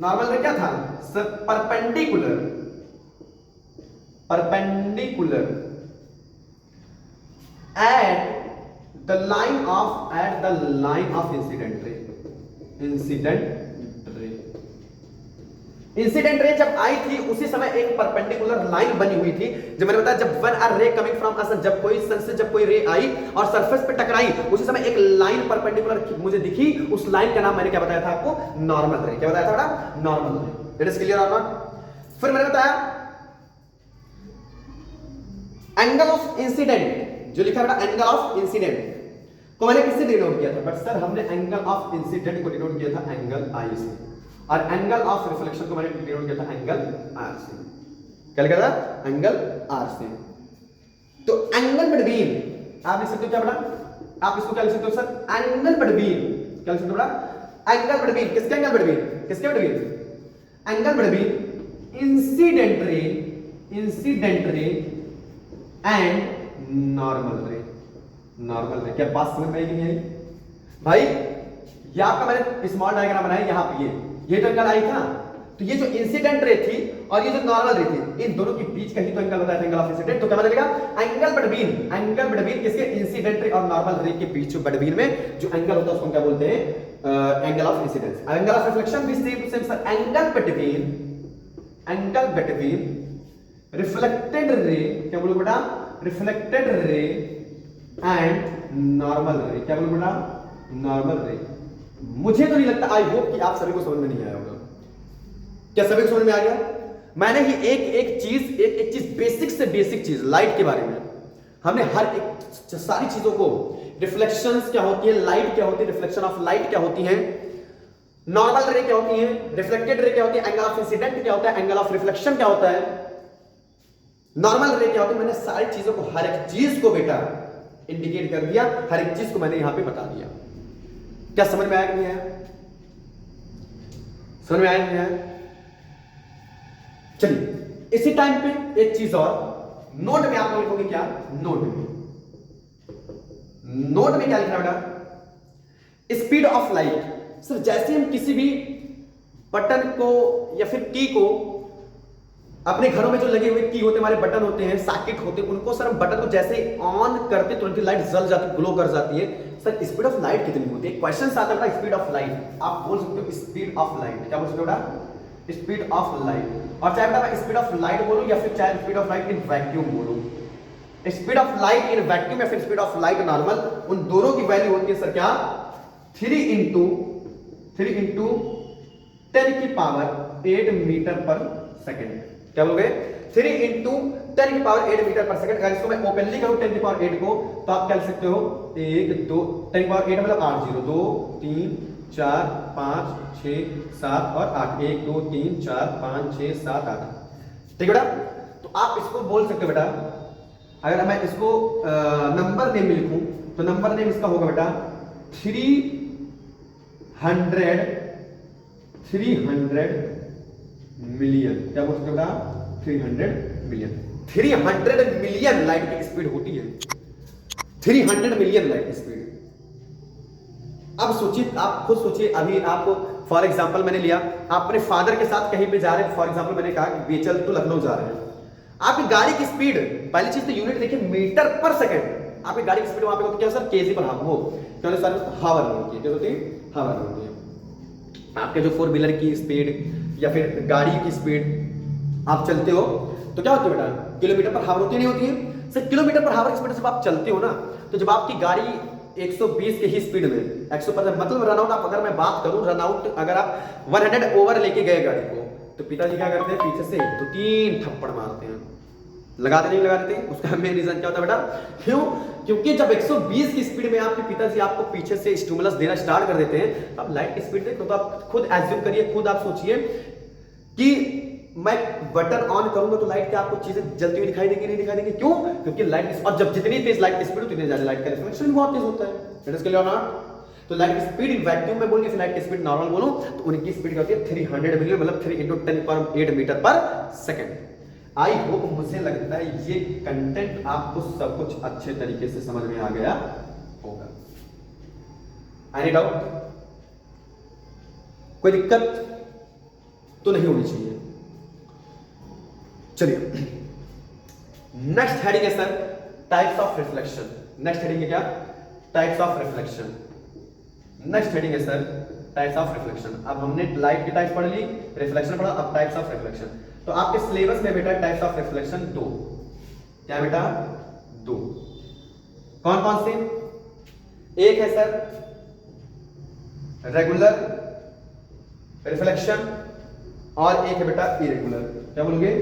नॉर्मल रे क्या था sir, perpendicular at the line of incident ray। Incident ray जब आई थी उसी समय एक परपेंडिकुलर लाइन बनी हुई थी। जब मैंने बताया जब वन आर रे कमिंग फ्रॉम अस, जब कोई सन से जब कोई रे आई और सरफेस पे टकराई, उसी समय एक लाइन परपेंडिकुलर मुझे दिखी, उस लाइन का नाम मैंने क्या बताया था आपको, नॉर्मल रे। क्या बताया था बेटा, नॉर्मल रे। इट इज क्लियर और नॉट? फिर मैंने बताया एंगल ऑफ इंसिडेंट, जो लिखा बेटा एंगल ऑफ इंसिडेंट को मैंने किससे डिनोट किया था, बट सर हमने एंगल ऑफ इंसिडेंट को डिनोट किया था एंगल आई से, और एंगल ऑफ रिफ्लेक्शन को मैंने डिनोट किया था एंगल आर से। क्या लिखा था, एंगल आर से। तो एंगल बिटवीन आप लिख सकते हो क्या बेटा, आप इसको क्या लिख सकते हो सर, एंगल बिटवीन। क्या लिख सकते हो बेटा, एंगल बिटवीन। किसके एंगल बिटवीन, किसके between, angle between incident ray and normal रे। नॉर्मल रे, क्या बात समझ में आई कि नहीं आई भाई? ये आपका मैंने स्मॉल डायग्राम बनाया, यहाँ पे ये तो एंगल आई था, तो ये जो इंसिडेंट रे थी और ये जो नॉर्मल रे थी, इन दोनों के बीच का ही तो एंगल होता है, एंगल ऑफ इंसिडेंट। तो क्या बदलेगा, एंगल बिटवीन किसके, इंसिडेंट रे और नॉर्मल रे के बीच बिटवीन में जो एंगल होता है उसको क्या बोलते हैं, angle of incidence. Angle of reflection भी same sir, angle between reflected ray, क्या बोलो बेटा, रिफ्लेक्टेड रे एंड नॉर्मल रे। क्या बोलो बेटा, नॉर्मल रे। मुझे तो नहीं लगता, आई होप कि आप सभी को समझ में नहीं आया होगा। क्या सभी को समझ में आ गया? मैंने ही एक चीज बेसिक से बेसिक चीज लाइट के बारे में हमने हर एक सारी चीजों को, रिफ्लेक्शंस क्या होती है, लाइट क्या होती है, रिफ्लेक्शन ऑफ लाइट क्या होती है, नॉर्मल रे क्या होती है, रिफ्लेक्टेड रे क्या होती है, एंगल ऑफ इंसिडेंट क्या होता है, एंगल ऑफ रिफ्लेक्शन क्या होता है, नॉर्मल रे क्या होती है, मैंने सारी चीजों को, हर एक चीज को बेटा इंडिकेट कर दिया, हर एक चीज को मैंने यहां पे बता दिया। क्या समझ में आया कि नहीं आया? समझ में आया नहीं आया? चलिए इसी टाइम पे एक चीज और, नोट में आप लोग लिखोगे क्या? नोट में क्या लिखना बेटा? Speed of light. सर जैसे हम किसी भी बटन को या फिर की को, अपने घरों में जो लगे हुए की होते हैं, हमारे बटन होते हैं, सॉकेट होते हैं, उनको सर हम बटन को जैसे ऑन करते तुरंत लाइट जल जाती, ग्लो कर जाती है। सर स्पीड ऑफ लाइट कितनी होती है? क्वेश्चन आता है स्पीड ऑफ लाइट, आप बोल सकते हो स्पीड ऑफ लाइट। क्या बोल सकते हो बेटा? Speed of light. और चाहे बेटा स्पीड ऑफ लाइट बोलूं या फिर चाहे speed of light in vacuum बोलूं, speed of light in vacuum या फिर स्पीड ऑफ लाइट नॉर्मल, उन दोनों की वैल्यू होती है सर क्या? 3 इंटू 10 की पावर 8 मीटर पर सेकेंड। क्या बोलोगे? 3 इंटू 10 की पावर 8 मीटर पर सेकेंड। अगर इसको मैं ओपनली करूं 10 की पावर 8 को, तो आप क्या लिख सकते हो? 1 2 10 की पावर 8 मतलब 8 0 2 3 4 5 6 7 और 8 1 2 3 4 5 6 7 8। ठीक है बेटा? तो आप इसको बोल सकते हो बेटा, अगर मैं इसको नंबर नेम में लिखूं तो नंबर नेम इसका होगा बेटा 300 मिलियन। क्या बोल सकते हो बेटा? 300 मिलियन। 300 मिलियन लाइट की स्पीड होती है, 300 मिलियन लाइट की स्पीड। अब सोचिए, आप खुद सोचिए, अभी आपको फॉर एग्जांपल मैंने लिया, आप अपने फादर के साथ कहीं पे जा रहे हैं, फॉर एग्जांपल मैंने कहा कि बेचल टू लखनऊ जा रहे हैं, आपकी गाड़ी की स्पीड, पहली चीज तो यूनिट देखिए मीटर पर सेकंड, आपकी गाड़ी की स्पीड वहां पे होती है क्या सर? केजी पर वो क्या सर? हावर में होती है। क्या होती है? हावर में होती है। आपके जो 4 व्हीलर की स्पीड या फिर गाड़ी की स्पीड आप चलते हो तो क्या होती है बेटा? किलोमीटर पर हावर होती नहीं होती है सर? किलोमीटर पर हावर की स्पीड जब आप चलते हो ना, तो जब आपकी गाड़ी 120 के ही स्पीड में 150 मतलब रनआउट, आप अगर मैं बात करूं रनआउट, अगर आप 100 ओवर लेके गए गाड़ी को, तो पिताजी क्या करते हैं? पीछे से 2-3 थप्पड़ मारते हैं। लगाते नहीं लगाते? उसका मेन रीजन क्या होता है बेटा? क्यों? क्योंकि जब 120 की स्पीड में आपके पिताजी आपको पीछे से स्टिमुलस देना स्टार्ट कर देते हैं, तो आप लाइट की स्पीड देखो, तो आप खुद एज्यूम करिए, खुद आप सोचिए कि मैं बटन ऑन करूंगा तो लाइट क्या आपको चीजें जलती हुई दिखाई देंगी? नहीं दिखाई देंगी। क्यों? क्योंकि लाइट, और जब जितनी तेज लाइट की स्पीड उतनी ज्यादा लाइट का रिफ्लेक्शन भी बहुत तेज होता है। इट इज क्लियर और नॉट? तो लाइट की स्पीड इन वैक्यूम में बोलिए, फिर लाइट की स्पीड नॉर्मल बोलूं तो उनकी स्पीड क्या होती है? 300 मिलियन, मतलब 3 इंटू 10 मीटर पर सेकेंड। आई होप, मुझे लगता है ये कंटेंट आपको सब कुछ अच्छे तरीके से समझ में आ गया होगा। Any doubt? कोई दिक्कत तो नहीं होनी चाहिए। चलिए नेक्स्ट हेडिंग है sir types of reflection. Next heading है क्या? Types of reflection. Next heading है सर टाइप्स ऑफ रिफ्लेक्शन। अब हमने लाइट के टाइप पढ़ ली, रिफ्लेक्शन पढ़ा, अब टाइप्स ऑफ रिफ्लेक्शन। तो आपके सिलेबस में बेटा टाइप्स ऑफ रिफ्लेक्शन 2। क्या बेटा? 2। कौन कौन से? एक है सर रेगुलर रिफ्लेक्शन और एक है बेटा इरेगुलर। क्या बोलोगे?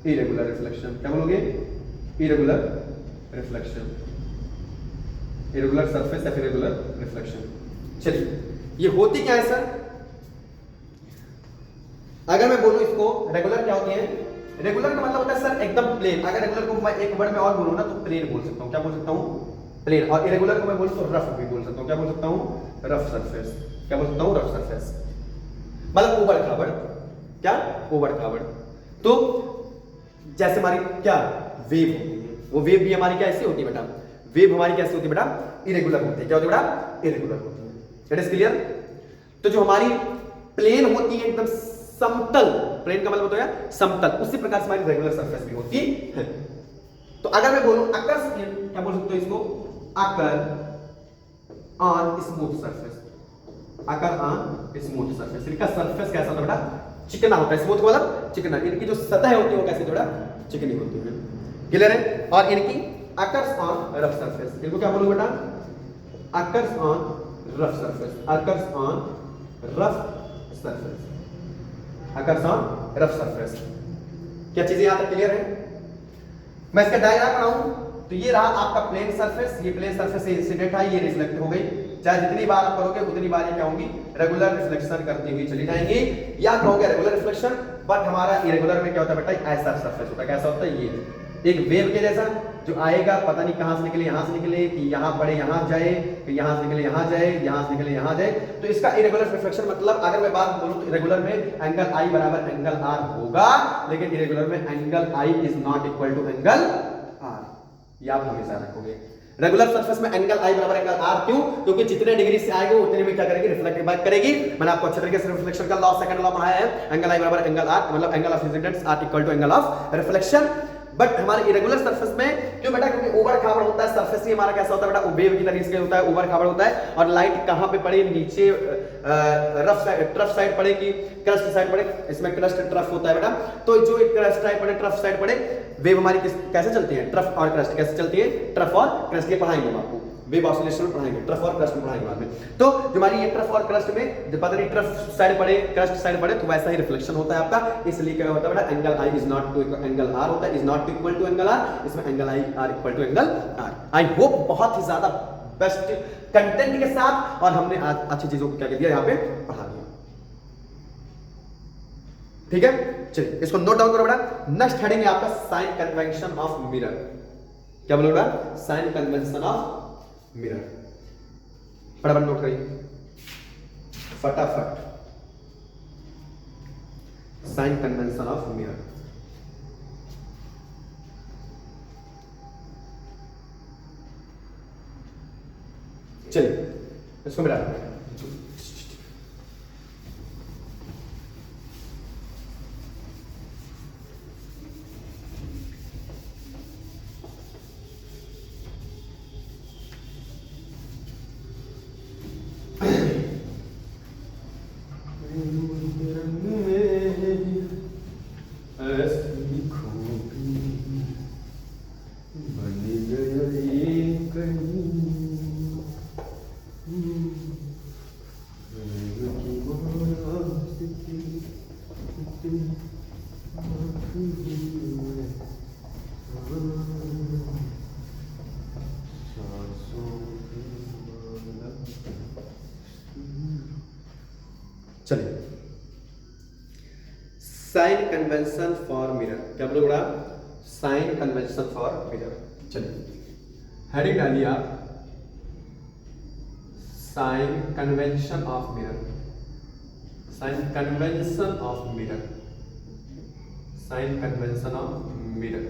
Irregular reflection. क्या बोलोगे? इरेगुलर रिफ्लेक्शन, इरेगुलर सरफेस या फिर इरेगुलर रिफ्लेक्शन। चलिए ये होती क्या है सर? अगर मैं बोलूं इसको, रेगुलर क्या होती है? रेगुलर का मतलब होता है सर एकदम प्लेन। अगर रेगुलर को मैं एक वर्ड में और बोलूं ना तो प्लेन बोल सकता हूं। क्या बोल सकता हूं? प्लेन। और इरेगुलर को मैं बोलूं तो रफ भी बोल सकता हूं। क्या बोल सकता हूं? Rough surface. क्या बोल सकता हूं? रफ सरफेस, मतलब उबड़ खाबड़। क्या? उबड़ खाबड़। तो जैसे हमारी क्या वेव होती है, वो वेव भी हमारी क्या ऐसी होती है बेटा? वेव हमारी कैसी होती है बेटा? इरेगुलर होती है। क्या होती है बेटा? इरेगुलर होती है। It is clear? तो जो हमारी प्लेन होती है एकदम समतल, प्लेन का मतलब होता है समतल, उसी प्रकार से हमारी रेगुलर सरफेस भी होती है। तो अगर मैं बोलूं अकर, क्या बोल सकते हो इसको? Occur on smooth surface. Occur on smooth surface, इनका सरफेस कैसा होता है बेटा? चिकना होता है। स्मूथ मतलब चिकना, इनकी जो सतह होती है वो कैसी बेटा? चिकनी होती है। क्लियर है? और इनकी अकर्स ऑन रफ सरफेस, इनको क्या बोलूं बेटा? Occurs on rough surface, occurs on rough surface. Occurs on rough surface. क्या चीजें यहां तक क्लियर है? मैं इसका डायग्राम बनाऊं तो ये रहा आपका प्लेन सरफेस, ये प्लेन सरफेस से इंसिडेंट है, ये रिफ्लेक्ट हो गई। चाहे जितनी बार आप करोगे उतनी बार ये क्या होंगी, रेगुलर रिफ्लेक्शन करती हुई चली जाएंगी, या कहोगे रेगुलर रिफ्लेक्शन, बट हमारा इरेगुलर में क्या होता है बेटा, ऐसा सरफेस होता है। कैसा होता है? ये एक वेव के जैसा जो आएगा, पता नहीं कहां से निकले, यहां से निकले कि यहां पड़े यहां जाए, कि यहां से निकले यहां जाए, यहां से निकले यहां जाए। तो इसका इरेगुलर रिफ्लेक्शन मतलब अगर मैं बात बोलूं तो इरेगुलर में एंगल आई बराबर एंगल आर होगा, लेकिन इरेगुलर में angle I is not equal to angle R. ये आप हमेशा रखोगे। रेगुलर सरफेस में एंगल आई बराबर एंगल आर, क्यों? क्योंकि जितने डिग्री से आएगा उतने में क्या करेगी, रिफ्लेक्ट बैक करेगी। मैंने आपको अच्छे तरीके से रिफ्लेक्शन का लॉ, सेकंड लॉ पढ़ाया है, एंगल आई बराबर एंगल आर, मतलब angle of incidence are equal to angle of reflection. But हमारे इरेगुलर सरफेस में क्यों बेटा, क्योंकि ओवर खाबर होता है, सरफेस ही हमारा कैसा होता है बेटा, वेव की तरीके से होता है, ओवर खाबर होता है। और लाइट कहां पे पड़े, नीचे रफ साइड, ट्रफ साइड पड़े कि क्रस्ट साइड पड़े, इसमें क्रस्ट ट्रफ होता है बेटा। तो जो क्रस्ट साइड पड़े, ट्रफ साइड पड़े, वेव हमारी कैसे चलती है, ट्रफ और क्रस्ट कैसे चलती है, ट्रफ और क्रस्ट के पढ़ाएंगे हम आपको, वेव ऑसिलेशन में पढ़ाएंगे, ट्रफ और क्रस्ट में पढ़ाएंगे बाद में। तो जो हमारी ये ट्रफ और क्रस्ट में पता नहीं ट्रफ साइड पड़े, क्रस्ट साइड पड़े, तो वैसा ही रिफ्लेक्शन होता है आपका। इसलिए क्या होता है बेटा, angle I is not to angle R होता है, is not equal to angle R, इसमें angle I are equal to angle R. I hope बहुत ही ज्यादा बेस्ट कंटेंट के साथ और हमने आज अच्छी चीजों को क्या कर दिया, यहाँ पे पढ़ा दिया। ठीक है, चलिए इसको नोट डाउन करो बेटा। नेक्स्ट हेडिंग है आपका साइन कन्वेंशन ऑफ मिरर। क्या बोलो बेटा, साइन कन्वेंशन ऑफ मिरर। फटाफट नोट करिए, फटाफट। Sign convention of mirror. चलिए इसको मिला चलिए साइन कन्वेंशन फॉर मिरर। क्या बोलो बड़ा, साइन कन्वेंशन फॉर मिरर। चलिए हेडिंग डालिए आप, sign convention of mirror, sign convention of mirror, sign convention of mirror,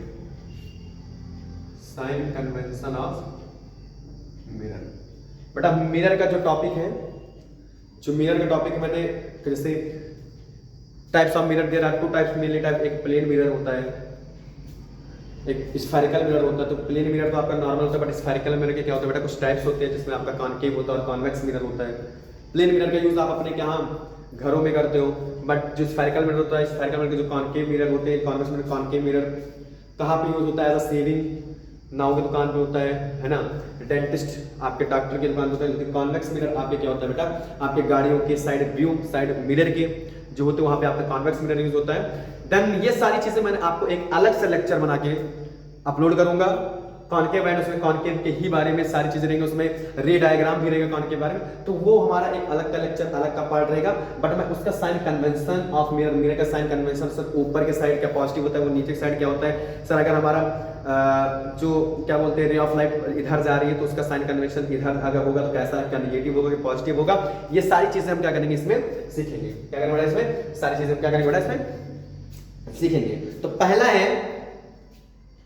sign convention of mirror. बेटा मिरर का जो टॉपिक है, जो मिरर का टॉपिक मैंने जैसे types of mirror, there are two types mainly type. एक प्लेन मिरर होता है, एक स्फेरिकल मिरर होता है। तो प्लेन मिरर तो आपका नॉर्मल होता है, बट स्फेरिकल मिरर के क्या होता है बेटा, कुछ टाइप्स होते हैं जिसमें आपका कॉनकेव होता है और कॉन्वेक्स मिरर होता है। प्लेन मिरर का यूज आप अपने यहाँ घरों में करते हो, बट जो स्फेरिकल मिरर होता है, स्फेरिकल मिरर के जो कॉनकेव मिरर होते हैं, कॉन्वेक्स मिरर, कॉनकेव मिरर कहाँ पे यूज होता है, एज अ सेविंग नाव की दुकान पे होता है ना, डेंटिस्ट आपके डॉक्टर की दुकान पे होता है। लेकिन कॉन्वेक्स मिरर आपके क्या होता है बेटा, आपके गाड़ियों के साइड व्यू, साइड मिरर के जो होते हैं वहां पे आपका कॉन्वेक्स मिरर यूज होता है। देन ये सारी चीजें मैंने आपको एक अलग से लेक्चर बना के अपलोड करूंगा। कॉनकेव एंड उसमें कॉनकेव के ही बारे में सारी चीजें रहेंगी, उसमें रे डायग्राम भी रहेगा कॉनकेव के बारे में। तो वो हमारा एक अलग का लेक्चर, अलग का पार्ट रहेगा। बट मैं उसका sign convention of mirror, mirror का साइन कन्वेंशन सर ऊपर के साइड क्या पॉजिटिव होता है, वो नीचे के साइड क्या होता है सर, अगर हमारा जो क्या बोलते हैं रे ऑफ लाइट इधर जा रही है तो उसका साइन कन्वेंशन इधर अगर होगा तो कैसा, क्या नेगेटिव होगा कि पॉजिटिव होगा। ये सारी चीजें हम क्या करेंगे इसमें सीखेंगे। क्या करेंगे बेटा इसमें, सारी चीजें हम क्या करेंगे बेटा इसमें सीखेंगे। तो पहला है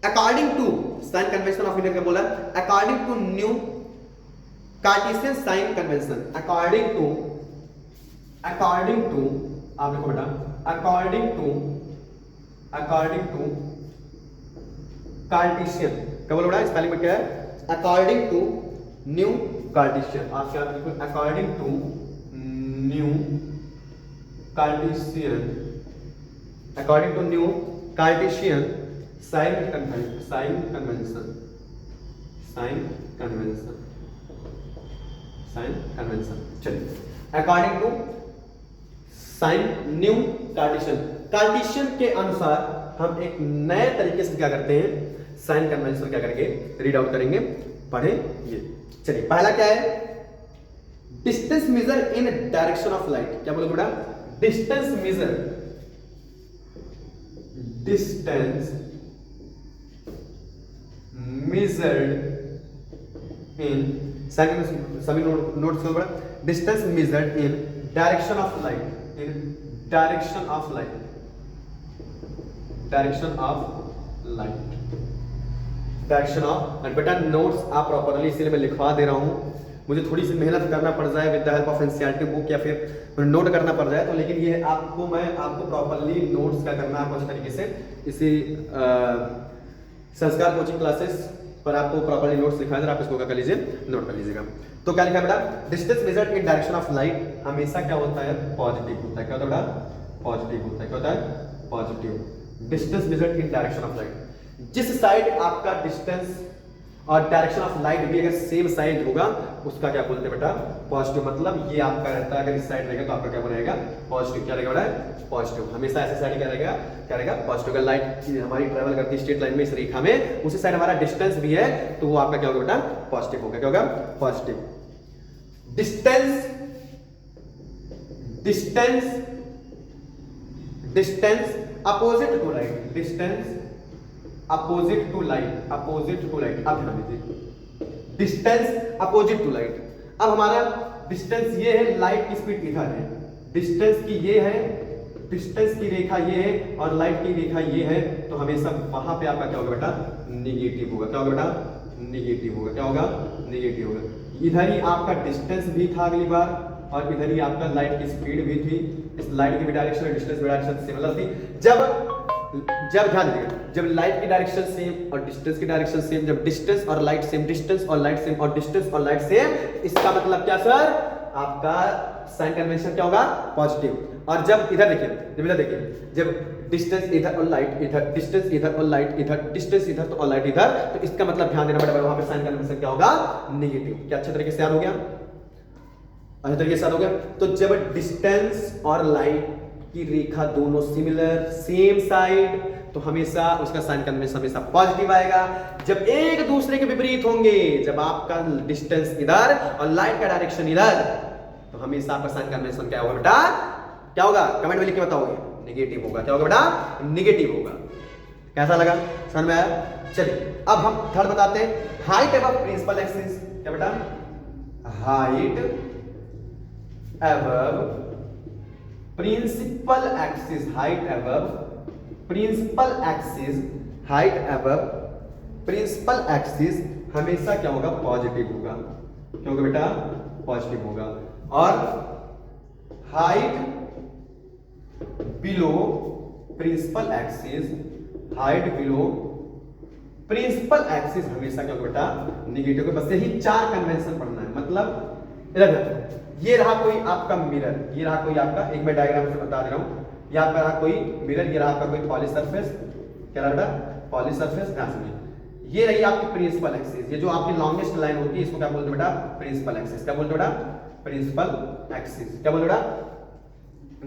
according to sign convention of mirror का बोला, according to new Cartesian sign convention, according to आप देखो बेटा, अकॉर्डिंग टू कार्टेशियन। क्या बोलो बेटा, स्पेलिंग में क्या है, अकॉर्डिंग टू न्यू कार्टेशियन। आप क्या बिल्कुल, according to new Cartesian, according to new Cartesian sign convention, चलिए according to sign new Cartesian, Cartesian के अनुसार हम एक नए तरीके से क्या करते हैं, साइन कन्वेंशन क्या करके रीड आउट करेंगे, पढ़े ये। चलिए पहला क्या है, distance measure in direction of light. क्या बोलो बेटा, distance measure, distance measured in, सभी नोट्स को बड़ा, distance measured in direction of light, in direction of light, direction of light, direction of. बेटा नोट्स आप प्रॉपरली इसीलिए मैं लिखवा दे रहा हूं, मुझे थोड़ी सी मेहनत करना पड़ जाए with the help of NCERT book या फिर नोट करना पड़ जाए तो, लेकिन ये आपको मैं आपको प्रॉपरली नोट्स क्या करना है उस तरीके से इसी संस्कार कोचिंग क्लासेस पर आपको प्रॉपरली नोट्स लिखा है, आप इसको क्या कर लीजिए, नोट कर लीजिएगा। तो क्या लिखा है बेटा, distance measured in direction of light हमेशा क्या होता है, पॉजिटिव होता है। क्या होता है बेटा, पॉजिटिव होता है। क्या होता है, positive. Distance measured in direction of light, जिस साइड आपका डिस्टेंस और डायरेक्शन ऑफ लाइट भी अगर सेम साइड होगा उसका क्या बोलते हैं बेटा, पॉजिटिव। मतलब ये आपका रहता है, अगर इस साइड रहेगा तो आपका क्या बनेगा, पॉजिटिव। क्या रहेगा बेटा, पॉजिटिव। हमेशा ऐसे साइड क्या रहेगा, क्या रहेगा, पॉजिटिव। अगर लाइट हमारी ट्रेवल करती है स्ट्रेट लाइन में इस रेखा में, उसी साइड हमारा डिस्टेंस भी है तो वो आपका क्या होगा बेटा, पॉजिटिव होगा। क्या होगा, positive. Distance, distance, distance opposite to light, distance opposite to light, opposite to light. अब ध्यान दीजिए, डिस्टेंस अपोजिट टू लाइट। अब हमारा डिस्टेंस ये है, लाइट की स्पीड इधर है, डिस्टेंस की ये है, डिस्टेंस की रेखा ये है और लाइट की रेखा ये है, तो हमेशा वहां पे आपका क्या होगा बेटा, निगेटिव होगा। क्या होगा बेटा, निगेटिव होगा। क्या होगा, निगेटिव होगा। इधर ही आपका डिस्टेंस भी था अगली बार और इधर ही आपका लाइट की स्पीड भी थी। इस लाइट की भी डायरेक्शन और डिस्टेंस की डायरेक्शन सिमिलर थी। जब ध्यान दीजिएगा, जब लाइट की डायरेक्शन सेम और डिस्टेंस की डायरेक्शन सेम, जब डिस्टेंस और लाइट सेम, डिस्टेंस और लाइट सेम और डिस्टेंस और लाइट सेम, इसका मतलब क्या सर, आपका साइन कन्वेंशन क्या होगा, पॉजिटिव। और जब इधर देखिए, जब इधर देखिए, जब डिस्टेंस इधर और लाइट इधर, डिस्टेंस इधर और लाइट इधर, डिस्टेंस इधर तो और लाइट इधर, तो इसका मतलब ध्यान देना पड़ेगा, वहां पे साइन कन्वेंशन क्या होगा, नेगेटिव। क्या अच्छे तरीके से याद हो गया, अच्छे तरीके से याद हो गया। तो जब डिस्टेंस और लाइट की रेखा दोनों सिमिलर, सेम साइड, तो हमेशा उसका साइन कन्वेंशन हमेशा पॉजिटिव आएगा। जब एक दूसरे के विपरीत होंगे, जब आपका डिस्टेंस इधर और लाइट का डायरेक्शन इधर, तो हमेशा आपका साइन कन्वेंशन क्या होगा बेटा, क्या होगा, कमेंट में लिख के बताओगे, नेगेटिव होगा। क्या होगा बेटा, नेगेटिव होगा। कैसा लगा, समझ में आया? चलिए अब हम थर्ड बताते हैं, हाइट अबव प्रिंसिपल एक्सिस। क्या बेटा, height above principal axis, height above principal axis, height above principal axis हमेशा क्या होगा, पॉजिटिव होगा। क्या होगा बेटा, पॉजिटिव होगा। और height below principal axis, height below principal axis हमेशा क्या होगा बेटा, नेगेटिव होगा। बस यही चार कन्वेंशन पढ़ना है। मतलब इधर ये रहा कोई आपका मिरर, ये रहा कोई आपका, एक मैं डायग्राम से बता दे रहा हूं, यहाँ पर रहा कोई मिरर, ये रहा आपका कोई पॉलिश सरफेस। क्या रहा बेटा, पॉलिश सरफेस। ध्यान सुनिए, ये रही आपकी प्रिंसिपल एक्सिस, ये जो आपकी लॉन्गेस्ट लाइन होती है इसको क्या बोलते हैं बेटा, प्रिंसिपल एक्सिस। क्या बोलते हैं बेटा, प्रिंसिपल एक्सिस। क्या बोलते हैं बेटा,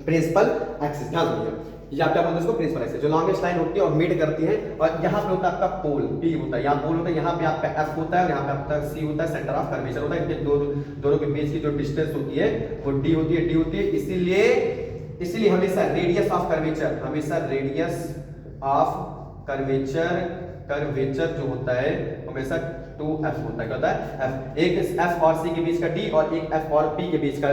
प्रिंसिपल एक्सिस। ध्यान सुनिए, ये आप क्या बोलते हैं इसको, प्रिंसिपल एक्सिस। जो लॉन्गेस्ट लाइन होती है और मीट करती है, और यहाँ पे होता है आपका पोल, पी होता है, यहाँ पोल होता है, यहाँ पे आपका एफ होता है और यहाँ पे आपका सी होता है, सेंटर ऑफ कर्वेचर होता है। इनके दोनों के बीच की जो डिस्टेंस होती है वो डी होती है, डी होती है। इसीलिए हमेशा रेडियस ऑफ कर्वेचर, हमेशा रेडियस ऑफ कर्वेचर जो होता है हमेशा 2f होता है। क्या होता है, f। एक f और c के बीच का d और एक f और p के बीच का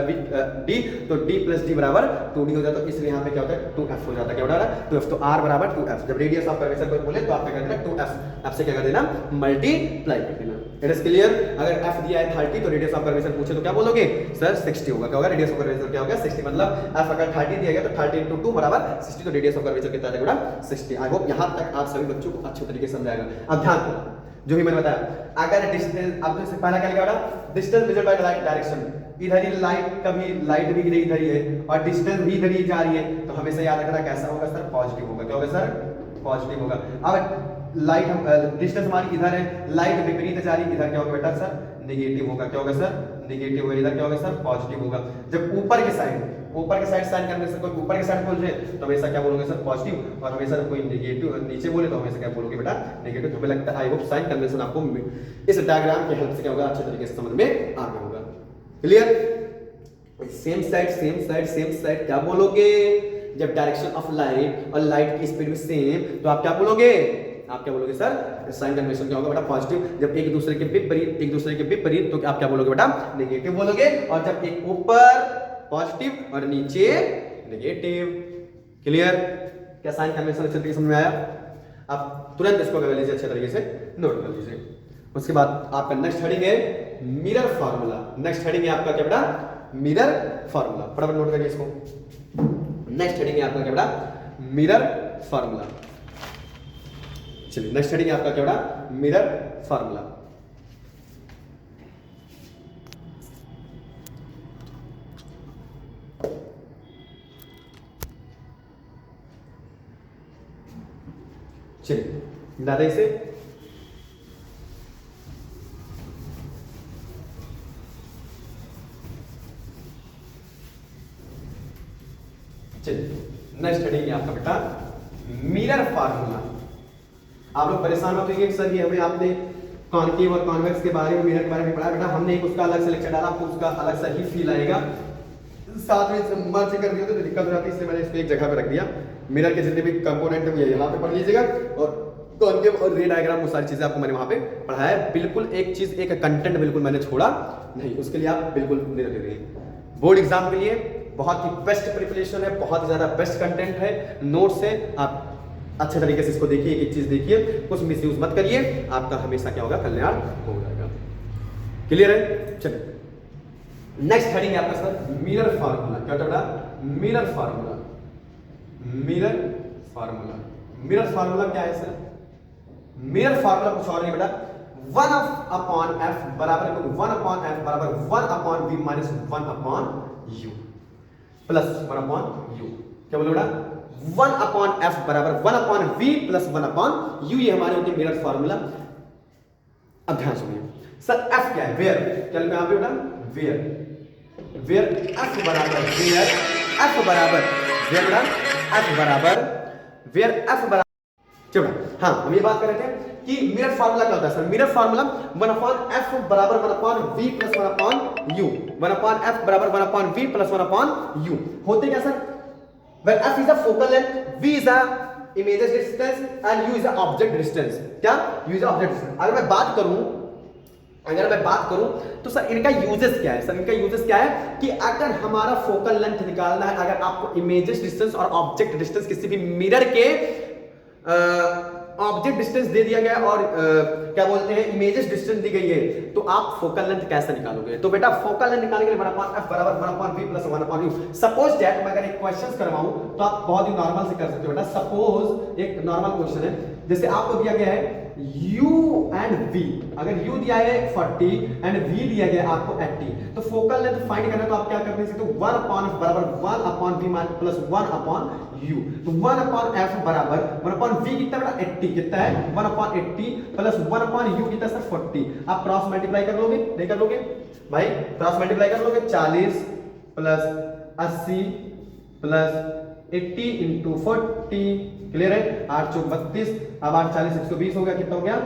d, तो d प्लस d बराबर 2d हो जाता है। इसलिए यहाँ पे क्या होता है, 2f हो जाता है। क्या होता है, 2f। तो r बराबर 2f। जब रेडियस ऑफ कर्वेचर को बोले तो आप क्या कर देना, 2f, f से क्या कर देना, मल्टीप्लाई कर देना। It is clear. अगर f दिया है 30 तो रेडियस ऑफ कर्वेचर पूछे तो क्या बोलोगे सर, 60 होगा। क्या होगा, रेडियस ऑफ कर्वेचर क्या होगा, 60। मतलब f अगर 30 दिया गया तो 30 × 2 बराबर 60, तो रेडियस ऑफ कर्वेचर कितना आएगा बेटा, 60। आई होप यहाँ तक आप सभी बच्चों को अच्छे तरीके से समझाएगा। अब ध्यान दो, जो भी मैंने बताया, अगर डिस्टेंस, अब इससे पहला क्या लिखा बेटा, distance measured by light direction, इधर ही लाइट का भी, लाइट भी इधर ही है और डिस्टेंस भी इधर ही जा रही है, तो हमेशा याद रखना कैसा होगा सर, पॉजिटिव होगा। क्या होगा सर, पॉजिटिव होगा। अब लाइट हम डिस्टेंस हमारी इधर है, लाइट विपरीत जा रही, इधर क्या होगा बेटा सर नेगेटिव होगा। क्या होगा सर नेगेटिव होगा। इधर क्या होगा सर पॉजिटिव होगा। जब ऊपर के साइड साइन करने से कोई ऊपर के साइड बोल रहे हैं तो हमेशा क्या बोलोगे सर पॉजिटिव, और हमेशा कोई नेगेटिव नीचे बोले तो हमेशा क्या बोलोगे बेटा नेगेटिव। तो हमें लगता है आई होप साइन कन्वेंशन आपको इस डायग्राम की हेल्प से क्या होगा अच्छे तरीके से समझ में आ गया होगा। क्लियर। सेम साइड क्या बोलोगे जब डायरेक्शन ऑफ लाइट और लाइट की स्पीड भी सेम तो आप क्या बोलोगे सर साइन कन्वेंशन क्या होगा बेटा पॉजिटिव। जब एक दूसरे के विपरीत तो आप क्या बोलोगे बेटा नेगेटिव बोलोगे। और जब एक ऊपर पॉजिटिव और नीचे नेगेटिव। क्लियर। क्या साइन कन्वेंशन अच्छे तरीके समझ में आया। आप तुरंत इसको कर लीजिए, अच्छे तरीके से नोट कर लीजिए। उसके बाद आपका नेक्स्ट हेडिंग है मिरर फार्मूला। नेक्स्ट हेडिंग है आपका क्या बेटा मिरर फार्मूला। फटाफट नोट करिए इसको। नेक्स्ट हेडिंग है आपका क्या बेटा मिरर फार्मूला। चलिए नेक्स्ट हेडिंग है आपका क्या बेटा मिरर फार्मूला। चलिए मिटा दें इसे। नेक्स्ट हेडिंग है आपका बेटा मिरर फार्मूला। आप लोग परेशान होते हैं सर ये हमें आपने कॉन्केव और कॉन्वेक्स के बारे में मिरर के बारे में पढ़ा बेटा, हमने एक उसका अलग से लेक्चर डाला, आपको उसका अलग सा ही फील आएगा। साथ में मर्ज कर दिया तो दिक्कत हो जाती है, इसलिए मैंने इसको एक जगह पे रख दिया। मिरर के जितने भी कंपोनेंट है वो यहाँ पे पढ़ लीजिएगा, और कॉन्केव और रे डायग्राम वो सारी चीजें आपको मैंने वहां पे पढ़ाया है। बिल्कुल एक चीज एक कंटेंट बिल्कुल मैंने छोड़ा नहीं, उसके लिए आप बिल्कुल निरते रहिए। बोर्ड एग्जाम के लिए बहुत ही बेस्ट प्रिपरेशन है, बहुत ही ज्यादा बेस्ट कंटेंट है, नोट्स है। आप अच्छे तरीके से इसको देखिए, एक चीज देखिए, कुछ मिसयूज मत करिए, आपका हमेशा क्या होगा कल्याण हो जाएगा। क्लियर है। चलिए नेक्स्ट हेडिंग है आपका सर मिरर फार्मूला। क्या बेटा मिरर फार्मूला। मिरर फार्मूला क्या है सर। मिरर फार्मूला कुछ और नहीं बेटा 1/f बराबर 1/f बराबर 1/v minus 1/u plus 1/u। क्या बोलो बेटा 1/f बराबर 1/v प्लस 1/u। ये हमारे होते मिरर फार्मूला। अब ध्यान सुनिए सर f क्या है वेयर। क्या लिखा यहां पे बेटा वेयर f बराबर वेयर f बराबर वेयर बेटा f बराबर वेयर f बराबर। चलो हाँ हम ये बात कर रहे थे कि मिरर फार्मूला क्या होता है सर। मिरर फार्मूला 1/f बराबर 1/v प्लस 1/u 1/f बराबर 1/v प्लस 1/u होते क्या sir. Where f is a focal length, v is a image distance and u is a object distance। क्या u is a object distance। अगर मैं बात करूं तो सर इनका यूजेस क्या है। सर इनका यूजेस क्या है कि अगर हमारा फोकल लेंथ निकालना है, अगर आपको इमेजेस डिस्टेंस और ऑब्जेक्ट डिस्टेंस किसी भी मिरर के ऑब्जेक्ट डिस्टेंस दे दिया गया और क्या बोलते हैं इमेजेस डिस्टेंस दी गई है, तो आप फोकल लेंथ कैसे निकालोगे। तो बेटा फोकल लेंथ निकालने के लिए 1/f बराबर 1/v plus 1/u। Suppose that मैं अगर एक क्वेश्चन करवाऊं तो आप बहुत ही नॉर्मल से कर सकते हो बेटा। सपोज एक नॉर्मल क्वेश्चन है, जैसे आपको दिया गया है u एंड v। अगर u दिया है 40 एंड v दिया गया है आपको 80, तो फोकल लेंथ फाइंड करना है तो आप क्या करते हैं तो 1/f बराबर 1/v प्लस 1/u। तो 1/f बराबर 1/v कितना बेटा 80 कितना है 1/80 प्लस 1/u कितना सर 40। आप क्रॉस मल्टीप्लाई कर लोगे नहीं कर लोगे भाई, क्रॉस मल्टीप्लाई कर लोगे 40 प्लस 80 प्लस 80 इंटू 40। क्लियर है 8 चौक 32। अब 8 40 120 हो गया, कितना हो गया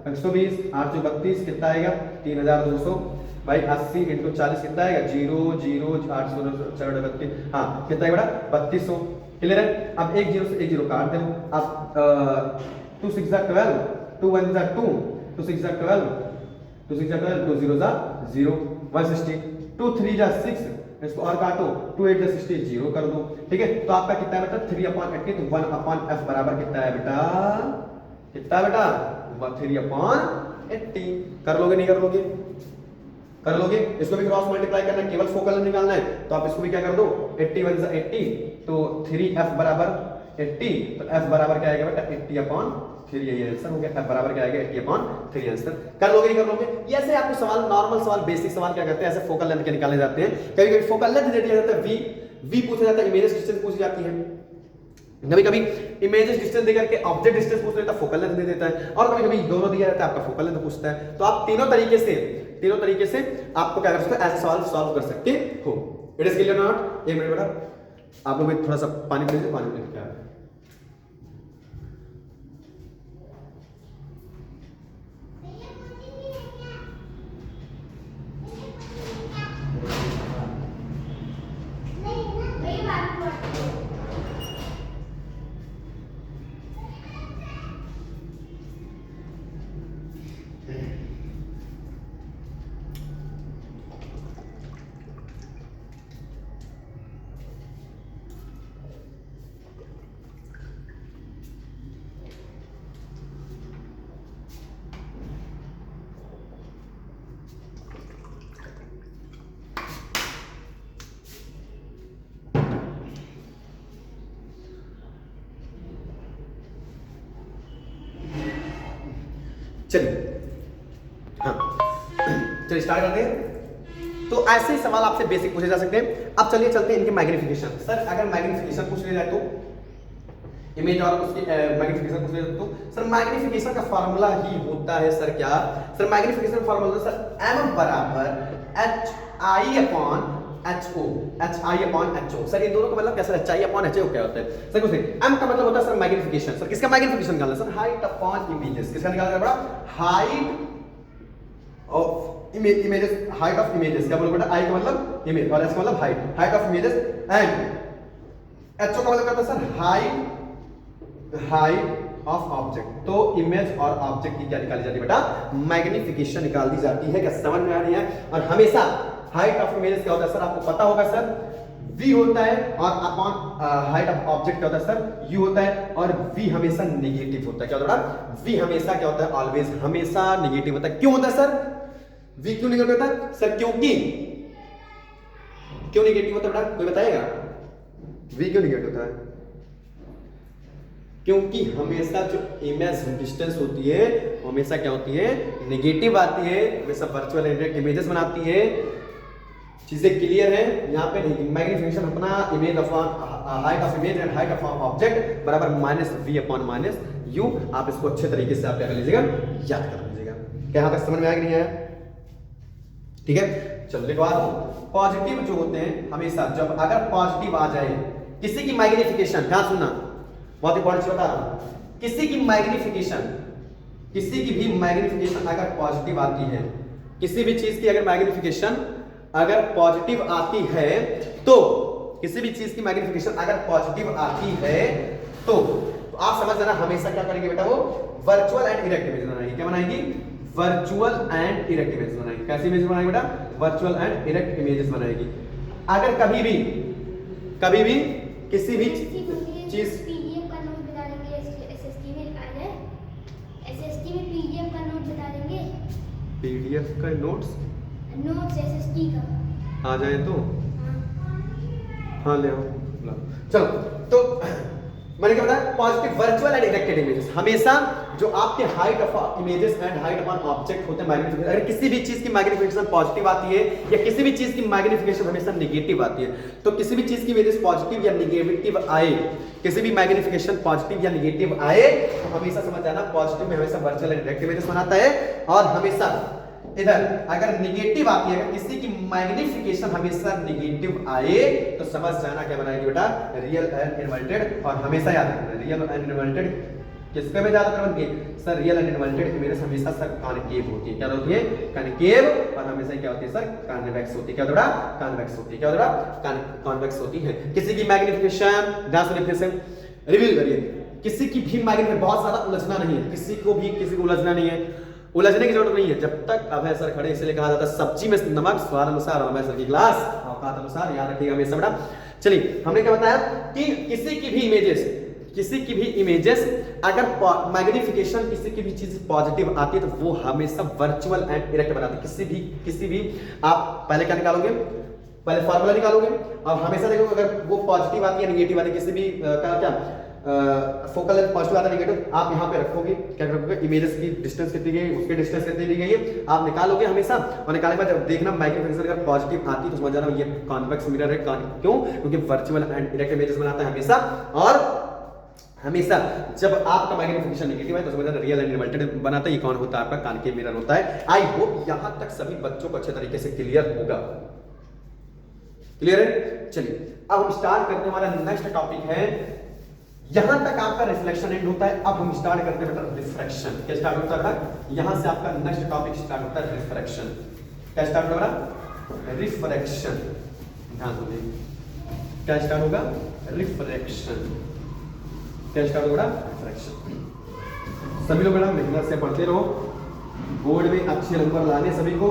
120 8 चौक 32 कितना आएगा 3200 भाई 80 इंटू 40 कितना आएगा 0 0 800 32 हाँ कितना आएगा बेटा 3200। क्लियर है। अब एक जीरो से एक जीरो काट दो। अब 2 6 12 2 1 2 2 6 12 2 6 12 2 0 0 160 2 3 6 इसको और काटो 2 8 60 0 कर दो। ठीक है तो आपका कितना है बेटा 3/80। तो 1/f बराबर कितना है बेटा 3/80। कर लोगे नहीं कर लोगे कर लोगे। इसको भी क्रॉस मल्टीप्लाई करना है, केवल फोकल लेंथ निकालना है तो आप इसको भी क्या कर दो 80 1 80 तो 3f बराबर 80। तो f बराबर क्या आएगा बेटा 80/3। यही आंसर हो गया। f बराबर क्या आएगा 80/3 आंसर। कर लोगे नहीं कर लोगे। ये ऐसे आपको सवाल नॉर्मल सवाल बेसिक सवाल क्या करते हैं ऐसे फोकल लेंथ के निकाले जाते हैं। कभी कभी फोकल लेंथ दे दिया जाता है v पूछा जाता है, इमेजेस डिस्टेंस पूछी जाती है। कभी कभी इमेजेस डिस्टेंस देकर के ऑब्जेक्ट डिस्टेंस पूछ लेता है, फोकल लेंथ दे देता है, और कभी कभी दोनों दिया रहता है, आपका फोकल लेंथ पूछता है। तो आप तीनों तरीके से आपको क्या कर सकते हो, ऐसे सवाल सॉल्व कर सकते हो। It is clear not? एक मिनट बेटा, आप लोग भी थोड़ा सा पानी पी लीजिए, पानी पी क्या है। चलिए, हाँ चलिए स्टार्ट करते हैं। तो ऐसे ही सवाल आपसे बेसिक पूछे जा सकते हैं। अब चलिए चलते हैं इनके मैग्निफिकेशन। सर अगर मैग्निफिकेशन पूछ लिया जाए तो इमेज और उसकी मैग्निफिकेशन पूछ लिया जाए तो सर मैग्निफिकेशन का फार्मूला ही होता है सर क्या? Sir magnification formula sir m बराबर hi upon HO, HI upon HO। Sir ये दोनों का मतलब क्या सर? HI अपॉन HO क्या होता है सर? कुछ नहीं, m का मतलब होता है सर मैग्निफिकेशन। सर किसका मैग्निफिकेशन निकालना सर? Height upon images. किसका निकालना बड़ा? Height of images, height of images. क्या बोलो बेटा? I का मतलब इमेज और S का मतलब height, height of images. And HO का मतलब क्या होता है सर? Height of object. तो इमेज और ऑब्जेक्ट की क्या निकाली जाती है बेटा? मैग्निफिकेशन निकाल दी जाती है। क्या समझ में आ रही है? और हमेशा हाइट ऑफ इमेजेस क्या होता है सर? आपको पता होगा सर, v होता है, और अपॉन हाइट ऑफ ऑब्जेक्ट क्या होता है सर? u होता है, और v हमेशा नेगेटिव होता है। क्या होता है? v हमेशा क्या होता है? ऑलवेज हमेशा नेगेटिव होता है। क्यों होता है सर? v क्यों नेगेटिव होता है सर? क्योंकि क्यों नेगेटिव होता है बेटा? कोई बताएगा v क्यों नेगेटिव होता है? क्योंकि हमेशा जो इमेज डिस्टेंस होती है हमेशा क्या होती है? नेगेटिव आती है। हमेशा वर्चुअल इंडायरेक्ट इमेजेस बनाती है। चीजें क्लियर है? यहाँ पे मैग्निफिकेशन अपना image upon height of image and height of object बराबर minus v upon minus u। आप इसको अच्छे तरीके से आप क्या कर लीजिएगा? याद कर लीजिएगा। क्या यहाँ तक समझ में आया कि नहीं आया? ठीक है, चलो देखो आज पॉजिटिव जो होते हैं हमेशा जब अगर पॉजिटिव आ जाए किसी की मैग्निफिकेशन, ध्यान सुनना बहुत इंपॉर्टेंट बता रहा हूं, किसी की मैग्निफिकेशन, किसी की भी मैग्निफिकेशन अगर पॉजिटिव आती है, किसी भी चीज की अगर मैग्निफिकेशन अगर पॉजिटिव आती है तो, किसी भी चीज की मैग्निफिकेशन अगर पॉजिटिव आती है तो आप समझ जाना हमेशा क्या करेंगे बेटा? वो वर्चुअल एंड इरेक्ट इमेज बनाएगी। क्या बनाएगी? वर्चुअल एंड इरेक्ट इमेज बनाएगी। कैसी इमेज बनाएगी बेटा? वर्चुअल एंड इरेक्ट इमेजेस बनाएगी। अगर कभी भी किसी भी चीज
पीडीएफ का नोट बता देंगे, एसएसटी में आ जाए, एसएसटी में पीडीएफ का नोट बता देंगे,
पीडीएफ का नोट्स
एसएसटी का
आ जाए तो हाँ ले आओ। चलो तो मैंने क्या बताया? Positive virtual and erected images हमेशा जो आपके height of images and height upon object होते हैं मैग्निफिकेशन, अगर किसी भी चीज की मैग्निफिकेशन पॉजिटिव आती है या किसी भी चीज की मैग्निफिकेशन हमेशा नेगेटिव आती है, तो किसी भी चीज की इमेजेस पॉजिटिव या नेगेटिव आए, किसी भी मैग्निफिकेशन पॉजिटिव या नेगेटिव आए तो हमेशा समझ जाना पॉजिटिव में हमेशा वर्चुअल एंड इरेक्टेड इमेजेस बनाता है, और हमेशा इधर अगर नेगेटिव आती है, अगर किसी की मैग्निफिकेशन हमेशा नेगेटिव आए तो समझ जाना क्या बनाएगी बेटा? Real and inverted. और हमेशा याद रखना रियल एंड इन्वर्टेड किसके में ज्यादातर बनती है sir? Real and inverted images हमेशा सर कॉनकेव होती है। क्या होती है? कॉनकेव। और हमेशा क्या होती है सर? कॉन्वेक्स होती है। क्या होता है? कॉन्वेक्स होती है। क्या होता है? कॉन्वेक्स होती है। किसी की मैग्निफिकेशन ध्यान से फिर से रिवील करिए, किसी की भी मैग्निफिकेशन बहुत ज्यादा उलझना नहीं है, किसी को उलझना नहीं है, उलझने की जरूरत नहीं है। जब तक अभय सर खड़े इसलिए कहा जाता है सब्जी में नमक स्वाद अनुसार, अभय सर की क्लास औकात अनुसार, याद रखिएगा हमेशा बेटा। चलिए हमने क्या बताया कि किसी की भी इमेजेस अगर मैग्निफिकेशन किसी की भी चीज पॉजिटिव आती है तो वो हमेशा वर्चुअल एंड इरेक्ट बनाती है। किसी भी आप पहले क्या निकालोगे? पहले फार्मूला निकालोगे और हमेशा देखोगे अगर वो पॉजिटिव आती है नेगेटिव आती है, किसी भी क्या फोकल लेंथ पॉजिटिव आता है नेगेटिव, आप यहाँ पे रखोगे, क्या रखोगे? इमेजेस की डिस्टेंस कितनी गई, उसके डिस्टेंस कितनी दी गई है आप निकालोगे हमेशा, और निकालने के बाद जब देखना मैग्निफिकेशन अगर पॉजिटिव आती है तो समझ जाना ये कॉन्वेक्स मिरर है। क्यों? क्योंकि वर्चुअल एंड इरेक्ट इमेजेस बनाता है हमेशा, और हमेशा जब आपका मैग्नीफिकेशन नेगेटिव है तो समझना रियल एंड रिजल्टेड बनाता है। ये कौन होता है? आपका कॉनकेव मिरर होता है। आई होप यहां तक सभी बच्चों को अच्छे तरीके से क्लियर होगा। क्लियर है? चलिए अब हम स्टार्ट करने वाला नेक्स्ट टॉपिक है। यहां तक आपका रिफ्लेक्शन एंड होता है। अब हम स्टार्ट करते हैं बेटा रिफ्रैक्शन। क्या स्टार्ट होता है? यहां से आपका नेक्स्ट टॉपिक स्टार्ट होता है रिफ्रैक्शन। क्या स्टार्ट होगा? रिफ्रैक्शन। ध्यान दो, क्या स्टार्ट होगा? रिफ्रैक्शन। क्या स्टार्ट होगा? रिफ्रैक्शन। सभी लोग बड़ा मेहनत से पढ़ते रहो, बोर्ड में अच्छे नंबर लाने सभी को।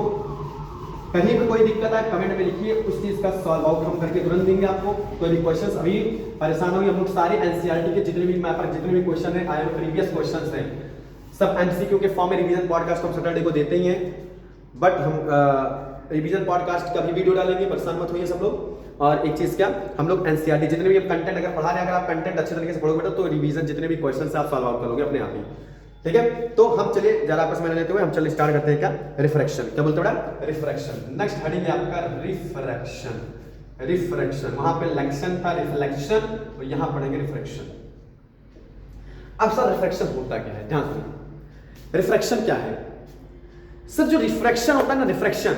कहीं भी कोई दिक्कत है कमेंट में लिखिए, उस चीज का सॉल्व आउट हम करके तुरंत देंगे आपको। कोई भी क्वेश्चंस अभी परेशान होंगे, हम लोग सारे एनसीईआरटी के जितने भी मैपर जितने भी क्वेश्चन है आए प्रीवियस क्वेश्चंस हैं सब एमसीक्यू के फॉर्म में रिवीजन पॉडकास्ट हम सैटरडे को देते ही हैं। बट हम रिवीजन पॉडकास्ट का भी वीडियो डालेंगे, परेशान मत होइए सब लोग। और एक चीज क्या, हम लोग एनसीईआरटी जितने भी कंटेंट अगर पढ़ा रहे हैं, अगर आप कंटेंट अच्छे तरीके से पढ़ोगे बेटा तो रिवीजन जितने भी क्वेश्चन आप सॉल्व आउट करोगे अपने आप ही। ठीक है, तो हम चलिए जरा आपस में लेते हुए हम चलिए स्टार्ट करते हैं। क्या? रिफ्रैक्शन। क्या बोलते हैं बेटा? रिफ्रैक्शन। नेक्स्ट हेडिंग है आपका रिफ्रैक्शन। रिफ्रैक्शन, वहां पे लेक्शन था रिफ्लेक्शन, तो यहां पढ़ेंगे रिफ्रैक्शन। अब सर रिफ्रैक्शन होता क्या है? ध्यान सुनिए, रिफ्रैक्शन क्या है? सर जो रिफ्रैक्शन होता है ना, refraction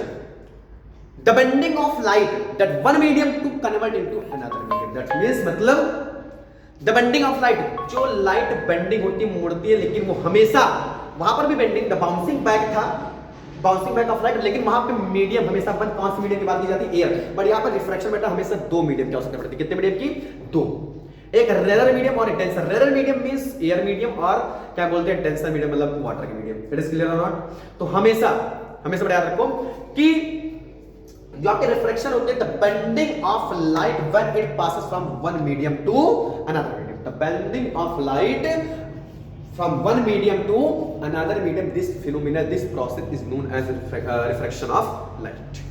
the bending of light that one medium to convert into another medium. That means मतलब द बेंडिंग ऑफ लाइट, जो लाइट बेंडिंग होती है, मुड़ती है, लेकिन वो हमेशा वहां पर भी बेंडिंग, द बाउंसिंग बैक था, बाउंसिंग बैक ऑफ लाइट, लेकिन वहां पे मीडियम हमेशा कौन सी मीडियम की बात की जाती है? एयर। बट यहाँ पर रिफ्रैक्शन बेटा हमेशा दो मीडियम की आवश्यकता पड़ती है। कितने मीडियम की? दो। एक रेयर मीडियम और एक denser. Rare medium means air medium, और क्या बोलते हैं डेंसर मीडियम मतलब वाटर के मीडियम। इट इज क्लियर और नॉट? तो हमेशा हमेशा बड़ा याद रखो कि जो आपके रिफ्रैक्शन होते हैं, the bending of light when it passes from one medium to another medium. The bending of light from one medium to another medium, this phenomena, this process is known as refraction of light.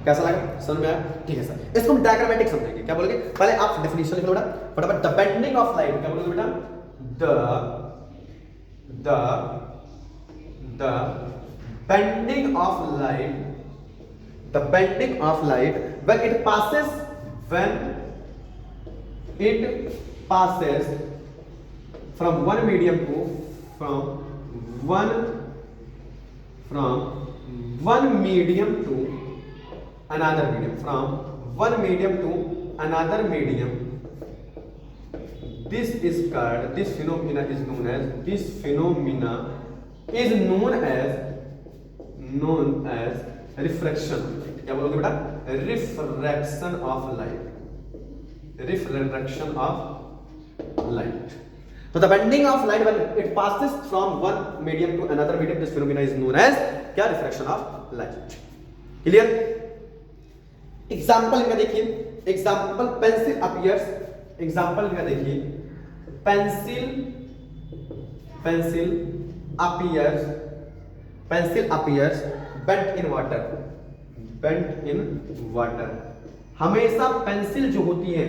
कैसा लगा? समझ में आया? ठीक है sir, इसको हम diagrammatic समझेंगे। क्या बोलोगे? पहले आप डेफिनेशन लिख लो बेटा फटाफट। द बेंडिंग ऑफ लाइट, क्या बोलोगे बेटा? The bending of light, the bending of light when it passes from one medium to one medium to another medium, from one medium to another medium, this is called, this phenomena is known as refraction. क्या बोलोगे बेटा? Refraction of light. Refraction of light. तो the bending of light when it passes from one medium to another medium, this phenomena is known as क्या? Refraction of light. Clear? Example इनका देखिए, example pencil appears. Example इनका देखिए, pencil appears bent in water। हमेशा पेंसिल जो होती है,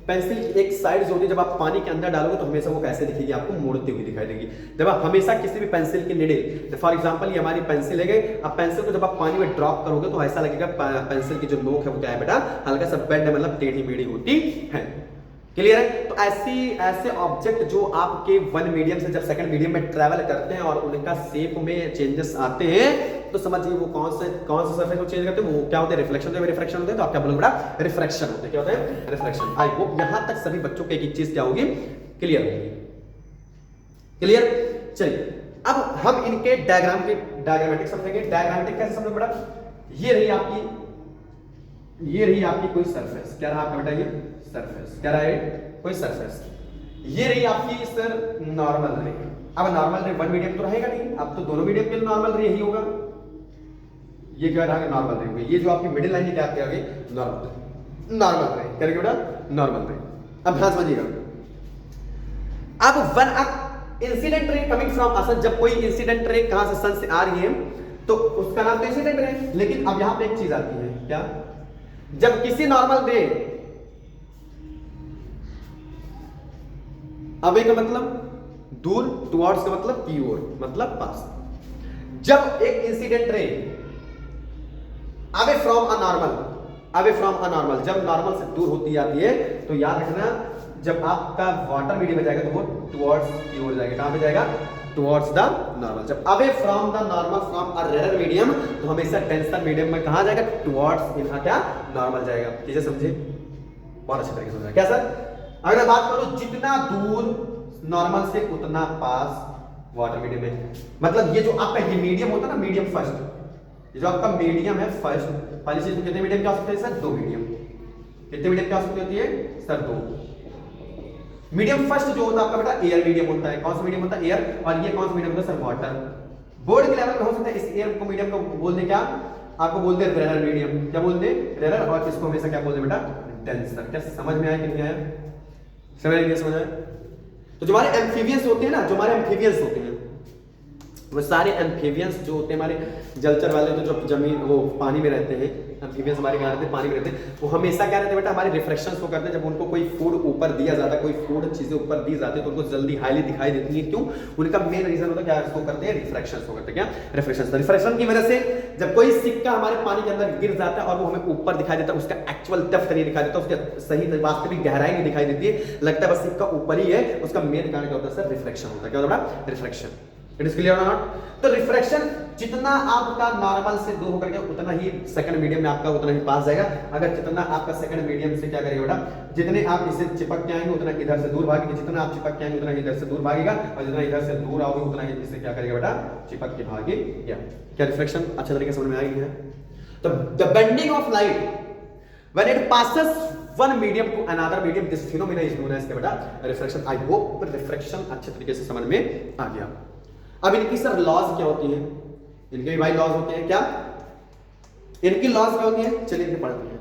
पेंसिल की एक साइड जो होती है, जब आप पानी के अंदर डालोगे तो हमेशा वो कैसे दिखेगी? आपको मुड़ती हुई दिखाई देगी। जब आप हमेशा किसी भी पेंसिल की निडल, फॉर एग्जांपल ये हमारी पेंसिल है, अब पेंसिल को जब आप पानी में ड्रॉप करोगे तो ऐसा लगेगा पेंसिल की जो नोक है वो क्या है बेटा? हल्का सा बेंड, मतलब टेढ़ी मेढ़ी होती है। क्लियर है? तो ऐसे ऑब्जेक्ट जो आपके वन मीडियम से जब सेकंड मीडियम में ट्रैवल करते हैं और उनका शेप में चेंजेस आते हैं, तो समझिए वो कौन से सरफेस को चेंज करते हैं, वो क्या होते हैं? रिफ्लेक्शन। जब रिफ्लेक्शन होते हैं तो आप क्या बोलोगे बेटा? रिफ्रैक्शन होते हैं। क्या होते हैं? रिफ्लेक्शन। आई होप यहां तक सभी बच्चों को एक चीज क्या होगी? क्लियर होगी। क्लियर? चलिए अब हम इनके डायग्रामेटिक समझेंगे। डायग्रामेटिक कैसे समझो बेटा? ये रही आपकी कोई सरफेस। क्या रहा आपका बेटा? ये सरफेस। क्या रहा है? कोई सरफेस। ये रही आपकी सर नॉर्मल रे। अब नॉर्मल रे वन मीडियम तो रहेगा नहीं, अब तो दोनों मीडियम के लिए नॉर्मल रे यही होगा। ये क्या रहा? नॉर्मल रे होगी। ये जो आपकी मिडिल लाइन है क्या आगे? नॉर्मल रे। क्या रहेगा बेटा? नॉर्मल रे। अब ध्यान समझिएगा, अब one incident ray coming from sun, जब कोई इंसिडेंट रे कहां से? सन से आ रही है तो उसका नाम तो इंसिडेंट रे। लेकिन अब यहां पे एक चीज आती है, क्या? जब किसी नॉर्मल रे अवे का मतलब दूर, टुवर्ड्स का मतलब की ओर, मतलब पास। जब एक incident ray away from a normal, जब नॉर्मल से दूर होती जाती है तो याद रखना, जब आपका वाटर मीडियम में जाएगा तो वो टुवर्ड्स की ओर जाएगा, कहां पे जाएगा, टुवर्ड्स द नॉर्मल। जब away from the normal from a rare medium तो हमेशा टेंशन मीडियम में कहां जाएगा, टुवर्ड्स इनका क्या, नॉर्मल जाएगा। चीजें समझे, बहुत अच्छे तरीके से समझा क्या सर। अगर मैं बात करूं जितना दूर नॉर्मल से उतना पास वाटर मीडियम में, मतलब ये जो आपका ये मीडियम होता है ना, मीडियम फर्स्ट, ये जो आपका मीडियम है फर्स्ट, पहली चीज कितने मीडियम क्या हो सकते हैं सर, दो मीडियम। कितने मीडियम क्या हो सकती होती है सर, दो। मीडियम फर्स्ट जो होता है आपका बेटा एयर मीडियम होता है। कौन सा मीडियम होता है, एयर। और ये कौन सा मीडियम होता है सर, वाटर। बोर्ड के लेवल पे हो सकता है इस एयर को मीडियम को बोल दे क्या, आपको बोल दे रेयर मीडियम, क्या बोल दे, रेयर। और इसको हमेशा क्या बोल दे बेटा, डेंसर। क्या समझ में आया कि नहीं आया, समझ आया। तो जो हमारे एम्फीबियंस होते हैं ना, जो हमारे एम्फीबियंस होते हैं वो सारे एम्फीबियंस जो होते हैं हमारे जलचर वाले, तो जो जमीन वो पानी में रहते हैं, एम्फीबियंस हमारे क्या रहते हैं, पानी में रहते हैं, वो हमेशा क्या रहते हैं बेटा, हमारे रिफ्लेक्शंस को करते हैं। जब उनको कोई फूड ऊपर दिया जाता है, कोई फूड चीजें ऊपर दी जाती है तो उनको जल्दी हाईली दिखाई देती है। क्यों, उनका मेन रीजन होता है क्या, इसको करते हैं रिफ्लेक्शंस को करते हैं, क्या रिफ्लेक्शंस। रिफ्लेक्शन की वजह से जब कोई सिक्का हमारे पानी के अंदर गिर जाता है और वो हमें ऊपर दिखाई देता है, उसका एक्चुअल डेप्थ नहीं दिखाई देता, उसके सही वास्तविक गहराई नहीं दिखाई देती है, लगता है बस सिक्का ऊपर ही है। उसका मेन कारण क्या होता है सर, रिफ्लेक्शन होता है। क्या होता है, रिफ्लेक्शन। इट इज क्लियर और नॉट। तो रिफ्रैक्शन जितना आपका नॉर्मल से दूर होकर के उतना ही सेकंड मीडियम में आपका उतना ही पास जाएगा। अगर जितना आपका सेकंड मीडियम से क्या करेगा बेटा, जितने आप इससे चिपक के आएंगे उतना इधर से दूर भागेगा, जितना आप चिपक के आएंगे उतना इधर से दूर भागेगा, और जितना इधर से दूर आओगे उतना ही इससे क्या करेगा बेटा, चिपक के भागेगा। क्या रिफ्लेक्शन अच्छे तरीके से समझ में आ गई है। तो the bending of light when it passes one medium to another medium, this phenomena is known as क्या बेटा, रिफ्रैक्शन। आई होप रिफ्रैक्शन अच्छे तरीके से समझ में आ गया। अब इनकी सर लॉज क्या होती हैं, इनके भी भाई लॉज होते हैं। क्या इनकी लॉज क्या होती है, चलिए इनके पढ़ते हैं।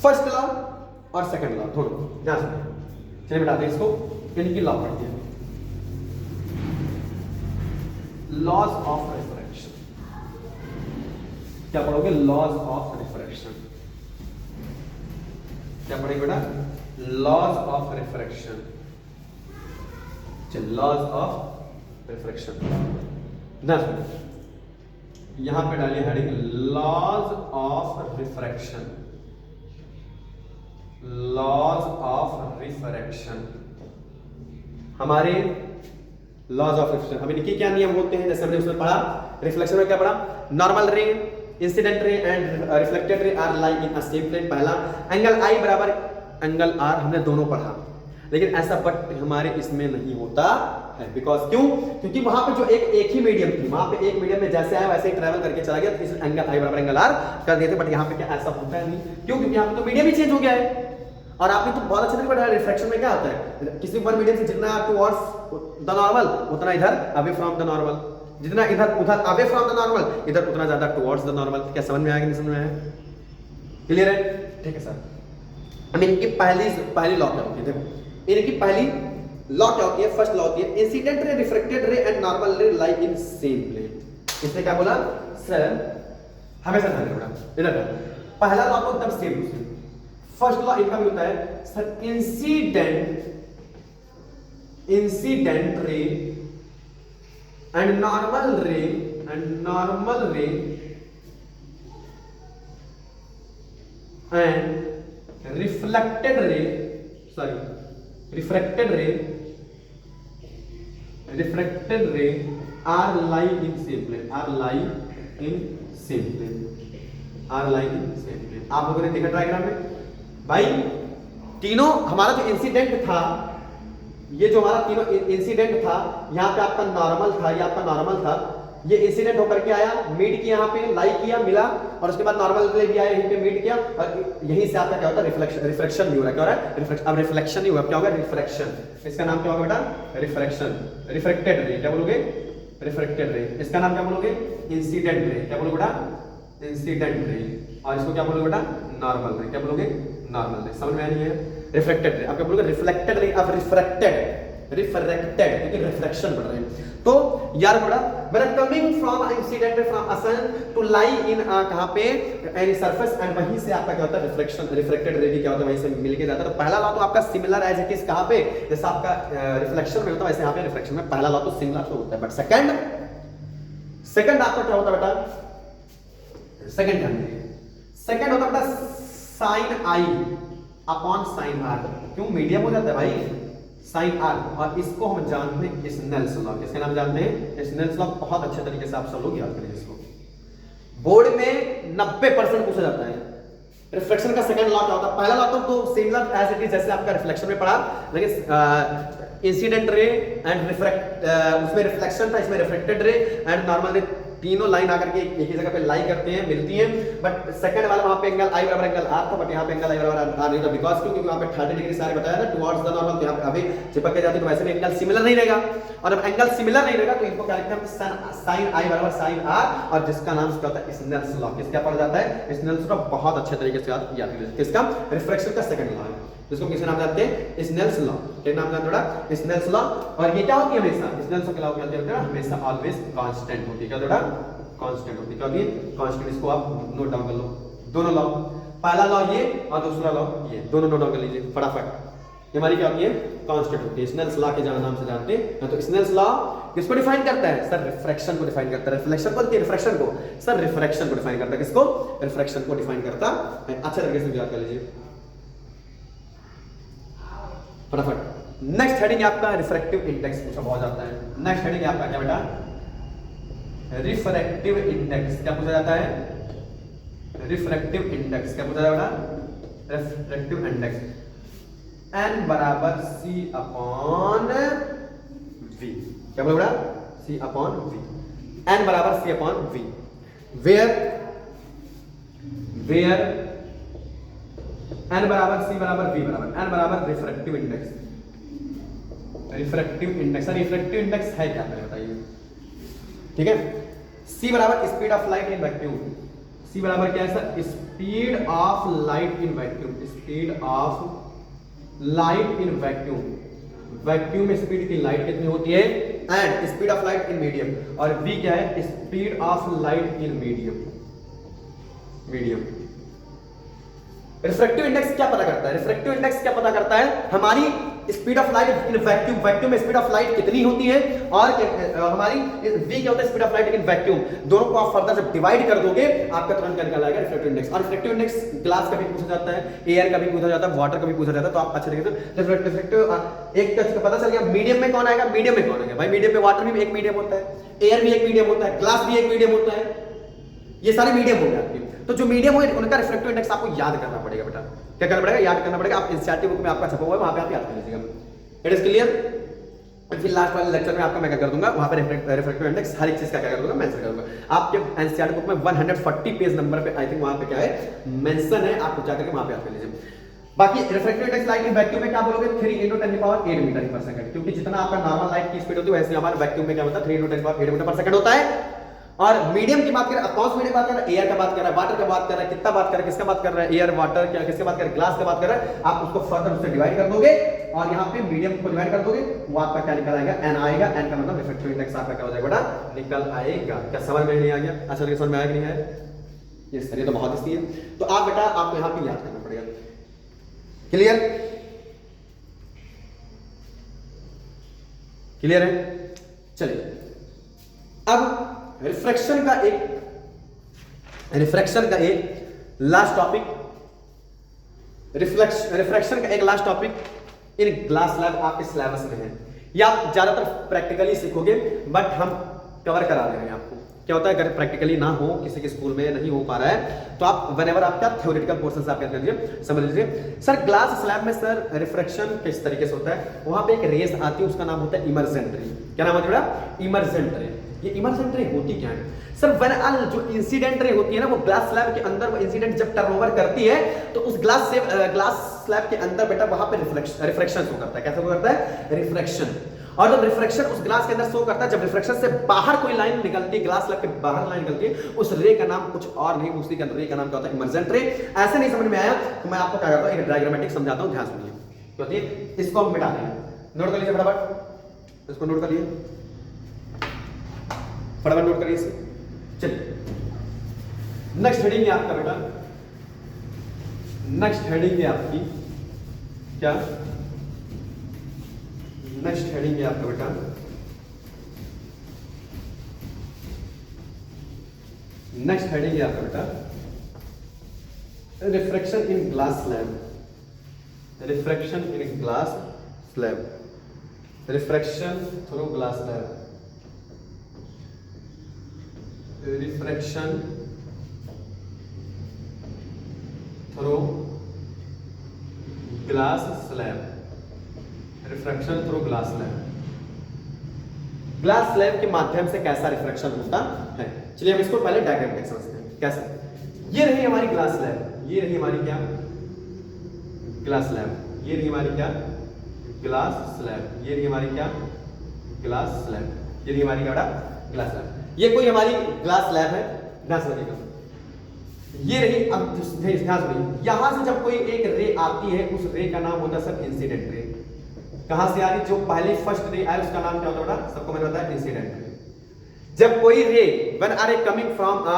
फर्स्ट लॉ और सेकंड लॉ दोनों ध्यान से चलिए बताते हैं इसको। इनकी लॉ पढ़ते हैं, लॉज ऑफ रिफ्रैक्शन। क्या पढ़ोगे, लॉज ऑफ रिफ्रैक्शन। क्या पढ़ेंगे बेटा, laws of refraction. Laws of refraction. यहां पे डालिए heading laws of refraction, laws of refraction. हमारे लॉज ऑफ रिफ्रैक्शन, अब इनके क्या नियम होते हैं, जैसे हमने उसमें पढ़ा रिफ्लेक्शन में क्या पढ़ा, normal ray, incident ray and reflected ray are lie in a same plane. पहला एंगल आई बराबर एंगल आर, हमने दोनों पढ़ा। लेकिन ऐसा बट हमारे इसमें नहीं होता है, बिकॉज क्यों, क्योंकि वहां पे जो एक ही मीडियम थी, वहां पे एक मीडियम में जैसे आया वैसे ही ट्रैवल करके चला गया, तो इस एंगल आई बराबर एंगल आर कर देते। बट यहाँ पे क्या ऐसा होता है नहीं, क्यों, क्योंकि यहाँ पे तो मीडियम ही चेंज हो गया है। और आपने तो बहुत अच्छे से पढ़ा रिफ्रैक्शन में क्या होता है, किसी वन मीडियम से जितना टुवर्ड्स द नॉर्मल उतना इधर अवे फ्रॉम द नॉर्मल, जितना इधर उधर अवे फ्रॉम द नॉर्मल इधर उतना ज्यादा टुवर्ड्स द नॉर्मल। क्या समझ में आया कि नहीं समझ में आया, क्लियर है, ठीक है सर। अब इनकी पहली लॉ क्या होती है, देखो इनकी पहली लॉ क्या होती है, फर्स्ट लॉ होती है incident ray, reflected ray and normal रे लाई इन सेम प्लेन। इसने क्या बोला सर, हमेशा ध्यान रखना इधर पहला लॉ तो एकदम same to same. First law इनका भी होता है sir incident ray and normal ray and reflected ray are lie in same plane, आप लोगों ने देखा डायग्राम में भाई, तीनों हमारा जो इंसिडेंट था, ये जो हमारा तीनों इंसिडेंट था, यहाँ पे आपका नॉर्मल था, ये आपका नॉर्मल था, ये इंसिडेंट होकर के आया, मीट किया, यहाँ पे लाई किया, मिला, और उसके बाद नॉर्मल के लिए भी आया, यहीं पे मीट किया, और यहीं से आपका क्या होता है, रिफ्लेक्शन भी हो रहा है। क्या हो रहा है, रिफ्लेक्शन। अब रिफ्लेक्शन नहीं हुआ, क्या होगा, रिफ्रैक्शन। इसका नाम क्या होगा बेटा, रिफ्रैक्शन। रिफ्लेक्टेड रे क्या बोलोगे, रिफ्लेक्टेड रे। इसका नाम क्या बोलोगे, इंसिडेंट रे। क्या बोलोगे बेटा, इंसिडेंट रे। और इसको क्या बोलोगे बेटा, नॉर्मल रे। क्या बोलोगे, नॉर्मल रे। समझ में आ रही है, रिफ्लेक्टेड रे। अब क्या बोलोगे, रिफ्लेक्टेड रे। अब रिफ्रैक्टेड क्योंकि रिफ्लेक्शन बढ़ रहे हैं। तो यार बड़ा मेरा coming from incident from a sun to lie in कहां पे, एनी सरफेस, एंड वहीं से आपका क्या होता है, रिफ्लेक्शन। रिफ्लेक्टेड रे भी क्या होता है, वहीं से मिलके जाता है। तो पहला लॉ तो आपका सिमिलर एज इट इज कहां पे, जैसा आपका रिफ्लेक्शन में होता है वैसे यहाँ पे रिफ्लेक्शन में पहला लॉ तो सिमिलर तो होता है। बट सेकंड आपका क्या होता है बेटा, सेकंड होता है बेटा sine I upon sine R, क्यों मीडियम हो जाता है भाई साइन आर, और इसको हम जानते हैं स्नेल्स लॉ। किसका नाम जानते हैं? Snell's law. बहुत अच्छे तरीके से आप सब लोग याद करेंगे इसको, बोर्ड में 90% पूछा जाता है। रिफ्लेक्शन का सेकंड लॉ क्या होता है? पहला लॉ तो सिमिलर एज इट इज जैसे आपका रिफ्लेक्शन में पढ़ा, लेकिन इंसिडेंट रे एंड रिफ्लेक्ट, उसमें रिफ्लेक्शन था, इसमें रिफ्लेक्टेड रे एंड नॉर्मल रे, तीनों लाइन आकर के एक ही जगह पे लाई करते हैं, मिलती हैं। बट सेकंड वाला वहां पे एंगल आई बराबर एंगल आर था, बट यहाँ पे एंगल आई बराबर आर नहीं था, बिकॉज क्योंकि वहां पे 30 डिग्री सारे बताया ना टुवर्ड्स द नॉर्मल, तो यहाँ पे अभी चिपक के जाती तो वैसे भी एंगल सिमिलर नहीं रहेगा, और जब एंगल सिमिलर नहीं रहेगा तो इनको क्या लिखते हैं? साइन आई बराबर साइन आर, और जिसका नाम क्या होता है? Snell's law. किसका पढ़ जाता है? Snell's law. बहुत अच्छे तरीके से याद कीजिए। किसका? रिफ्लेक्शन का सेकंड लॉ है, जिसको किसी नाम जानते हैं? Snell's law. क्या नाम जानते हैं? Snell's law. और ये क्या होती है हमेशा? स्नेल्स लॉ के लॉ क्या होते हैं? हमेशा ऑलवेज कांस्टेंट होती है। क्या थोड़ा कांस्टेंट होती है, क्या होती है? कांस्टेंट। इसको आप नोट डाउन कर लो, दोनों लॉ, पहला लॉ ये और दूसरा लॉ ये, दोनों नोट डाउन कर लीजिए फटाफट। ये हमारी क्या होती है? कांस्टेंट होती है। स्नेल्स लॉ के नाम से जानते हैं। तो स्नेल्स लॉ किसको डिफाइन करता है? सर रिफ्रैक्शन को डिफाइन करता है। रिफ्लेक्शन को, रिफ्रैक्शन को, सर रिफ्रैक्शन को डिफाइन करता है। किसको? रिफ्रैक्शन को डिफाइन करता है। अच्छे तरीके से याद कर लीजिए फटाफट। नेक्स्ट हेडिंग आपका रिफ्रैक्टिव इंडेक्स पूछा बहुत जाता है। नेक्स्ट हेडिंग आपका क्या बेटा? Refractive index. क्या पूछा जाता है? Refractive index. क्या पूछा जाएगा? रिफ्रैक्टिव इंडेक्स एन बराबर सी अपॉन वी। क्या बोला? सी अपॉन वी। एन बराबर C upon V, where N बराबर सी बराबर वी बराबर एन बराबर refractive index. Refractive index, sir refractive index है क्या? पहले बताइए। ठीक है, सी बराबर speed of light in vacuum. C बराबर क्या है sir? Speed of light in vacuum. Speed of light in vacuum. Vacuum में स्पीड की लाइट कितनी होती है? And speed of light in medium. और वी क्या है? Speed of light in medium. Refractive index क्या पता करता है? रिफ्रैक्टिव इंडेक्स क्या पता करता है? हमारी speed of light in vacuum, vacuum में स्पीड ऑफ लाइट कितनी होती है, और हमारी v क्या होता है? Speed of light in vacuum. दोनों को आप फर्दर जब डिवाइड कर दोगे आपका तुरंत क्या निकल आएगा? Refractive index. और रिफ्रैक्टिव इंडेक्स ग्लास का भी पूछा जाता है, एयर का भी पूछा जाता है, वाटर का भी पूछा जाता है। तो आप अच्छे तरीके से रिफ्रैक्टिव एक का पता चल गया। मीडियम में कौन आएगा? मीडियम में कौन आएगा भाई? मीडियम में वाटर भी एक मीडियम होता है, एयर भी एक मीडियम होता है, ग्लास भी एक मीडियम होता है, ये सारे मीडियम हो गए आपके। तो जो मीडियम हो उनका रिफ्रैक्टिव इंडेक्स आपको याद करना पड़ेगा बेटा। क्या करना पड़ेगा? याद करना पड़ेगा। आप एनसीईआरटी बुक में आपका छपा हुआ है, वहां पे आप याद कर लीजिएगा। It is clear? फिर लास्ट वाले लेक्चर में आपका मैं क्या कर दूंगा, वहां पे रिफ्रैक्टिव इंडेक्स हर एक चीज का क्या कर दूंगा, मेंशन कर दूंगा। आपके एनसीईआरटी बुक में 140 पेज नंबर पे आई थिंक वहां पे क्या है मेंशन है, आप जाकर के वहां पे याद कर लीजिए। बाकी refractive index light in vacuum में क्या बोलोगे? 3 × 10⁸ मीटर पर सेकंड, क्योंकि जितना आपका नॉर्मल लाइट की स्पीड होती है वैसे हमारे वैक्यूम में क्या होता है? 3 × 10⁸ मीटर पर सेकंड होता है। और मीडियम की बात करें, कौन सा मीडियम बात कर रहा है? एयर का बात कर रहा है, वाटर का बात कर रहा है, कितना बात कर रहा है, किसका बात कर रहा है? एयर, वाटर, क्या किसका बात कर रहा है? ग्लास का बात कर रहा है। आप उसको फर्दर उससे डिवाइड कर दोगे और यहाँ पे मीडियम को डिवाइड कर दोगे, वो आपका क्या निकल आएगा? एन आएगा। एन का मतलब रिफ्रैक्टिव इंडेक्स आपका क्या हो जाएगा बेटा? निकल आएगा। क्या समझ में नहीं आ गया? अच्छा समझ में आया कि नहीं आया? ये सर ये तो बहुत ईजी है। तो आप बेटा आपको यहाँ पे याद करना पड़ेगा। क्लियर? क्लियर है? चलिए अब रिफ्रैक्शन का एक लास्ट टॉपिक, रिफ्रैक्शन का एक last topic in glass slab आपके सिलेबस में है। या आप ज्यादातर प्रैक्टिकली सीखोगे, बट हम कवर करा रहे हैं आपको। क्या होता है अगर प्रैक्टिकली ना हो, किसी के स्कूल में नहीं हो पा रहा है, तो आप व्हेनेवर आप क्या थ्योरेटिकल पोर्शन से आप क्या कीजिए, समझ लीजिए। सर ग्लास स्लैब में सर रिफ्रैक्शन किस तरीके से होता है? वहां पे एक रेस आती है, उसका नाम होता है इमर्जेंट रे। क्या नाम होता है? इमर्जेंट रे। ये इमर्जेंट रे होती क्या है सर? जो इंसिडेंट रे होती है ना, वो ग्लास स्लैब के अंदर वो इंसिडेंट जब टर्नओवर करती है तो उस ग्लास स्लैब के अंदर बेटा वहां पे रिफ्रैक्शन शो करता है। कैसे शो करता है? रिफ्रैक्शन। और जब रिफ्रैक्शन उस ग्लास के अंदर शो करता है, जब रिफ्रैक्शन से बाहर कोई लाइन निकलती है, ग्लास स्लैब के बाहर लाइन निकलती है, उस रे का नाम कुछ और नहीं, उसी का रे का नाम क्या होता है? इमर्जेंट रे। ऐसे नहीं समझ में आया तो मैं आपको क्या करता हूं, एक डायग्रामेटिक समझाता हूं, ध्यान सुनिए। क्योंकि इसको हम मिटा देंगे, नोट कर लीजिए फटाफट, इसको नोट कर लीजिए फटाफट, नोट करिए इसे। चलिए नेक्स्ट हेडिंग है आपका बेटा, नेक्स्ट हेडिंग है आपकी क्या? नेक्स्ट हेडिंग है आपका बेटा नेक्स्ट हेडिंग है आपका बेटा refraction in glass slab, refraction in glass slab, refraction through glass slab, refraction through glass slab, refraction through glass slab. Glass slab के माध्यम से कैसा रिफ्रैक्शन होता है, चलिए हम इसको पहले डायग्रामेटिक समझते हैं कैसे। ये रही हमारी ग्लास स्लैब, ये रही हमारी क्या ग्लास स्लैब, ये रही हमारी क्या ग्लास स्लैब, ये रही हमारी क्या ग्लास स्लैब, ये रही हमारी क्या ग्लास स्लैब। ये कोई हमारी ग्लास स्लैब है, ध्यान से देखिएगा। ये रही, अब ध्यान से, यहां से जब कोई एक रे आती है उस रे का नाम होता है सर इंसिडेंट रे। कहां से आ रही, जो पहले फर्स्ट रे आए उसका नाम क्या होता है बेटा, सबको मैंने बताया इंसिडेंट रे। जब कोई ray when are a coming from a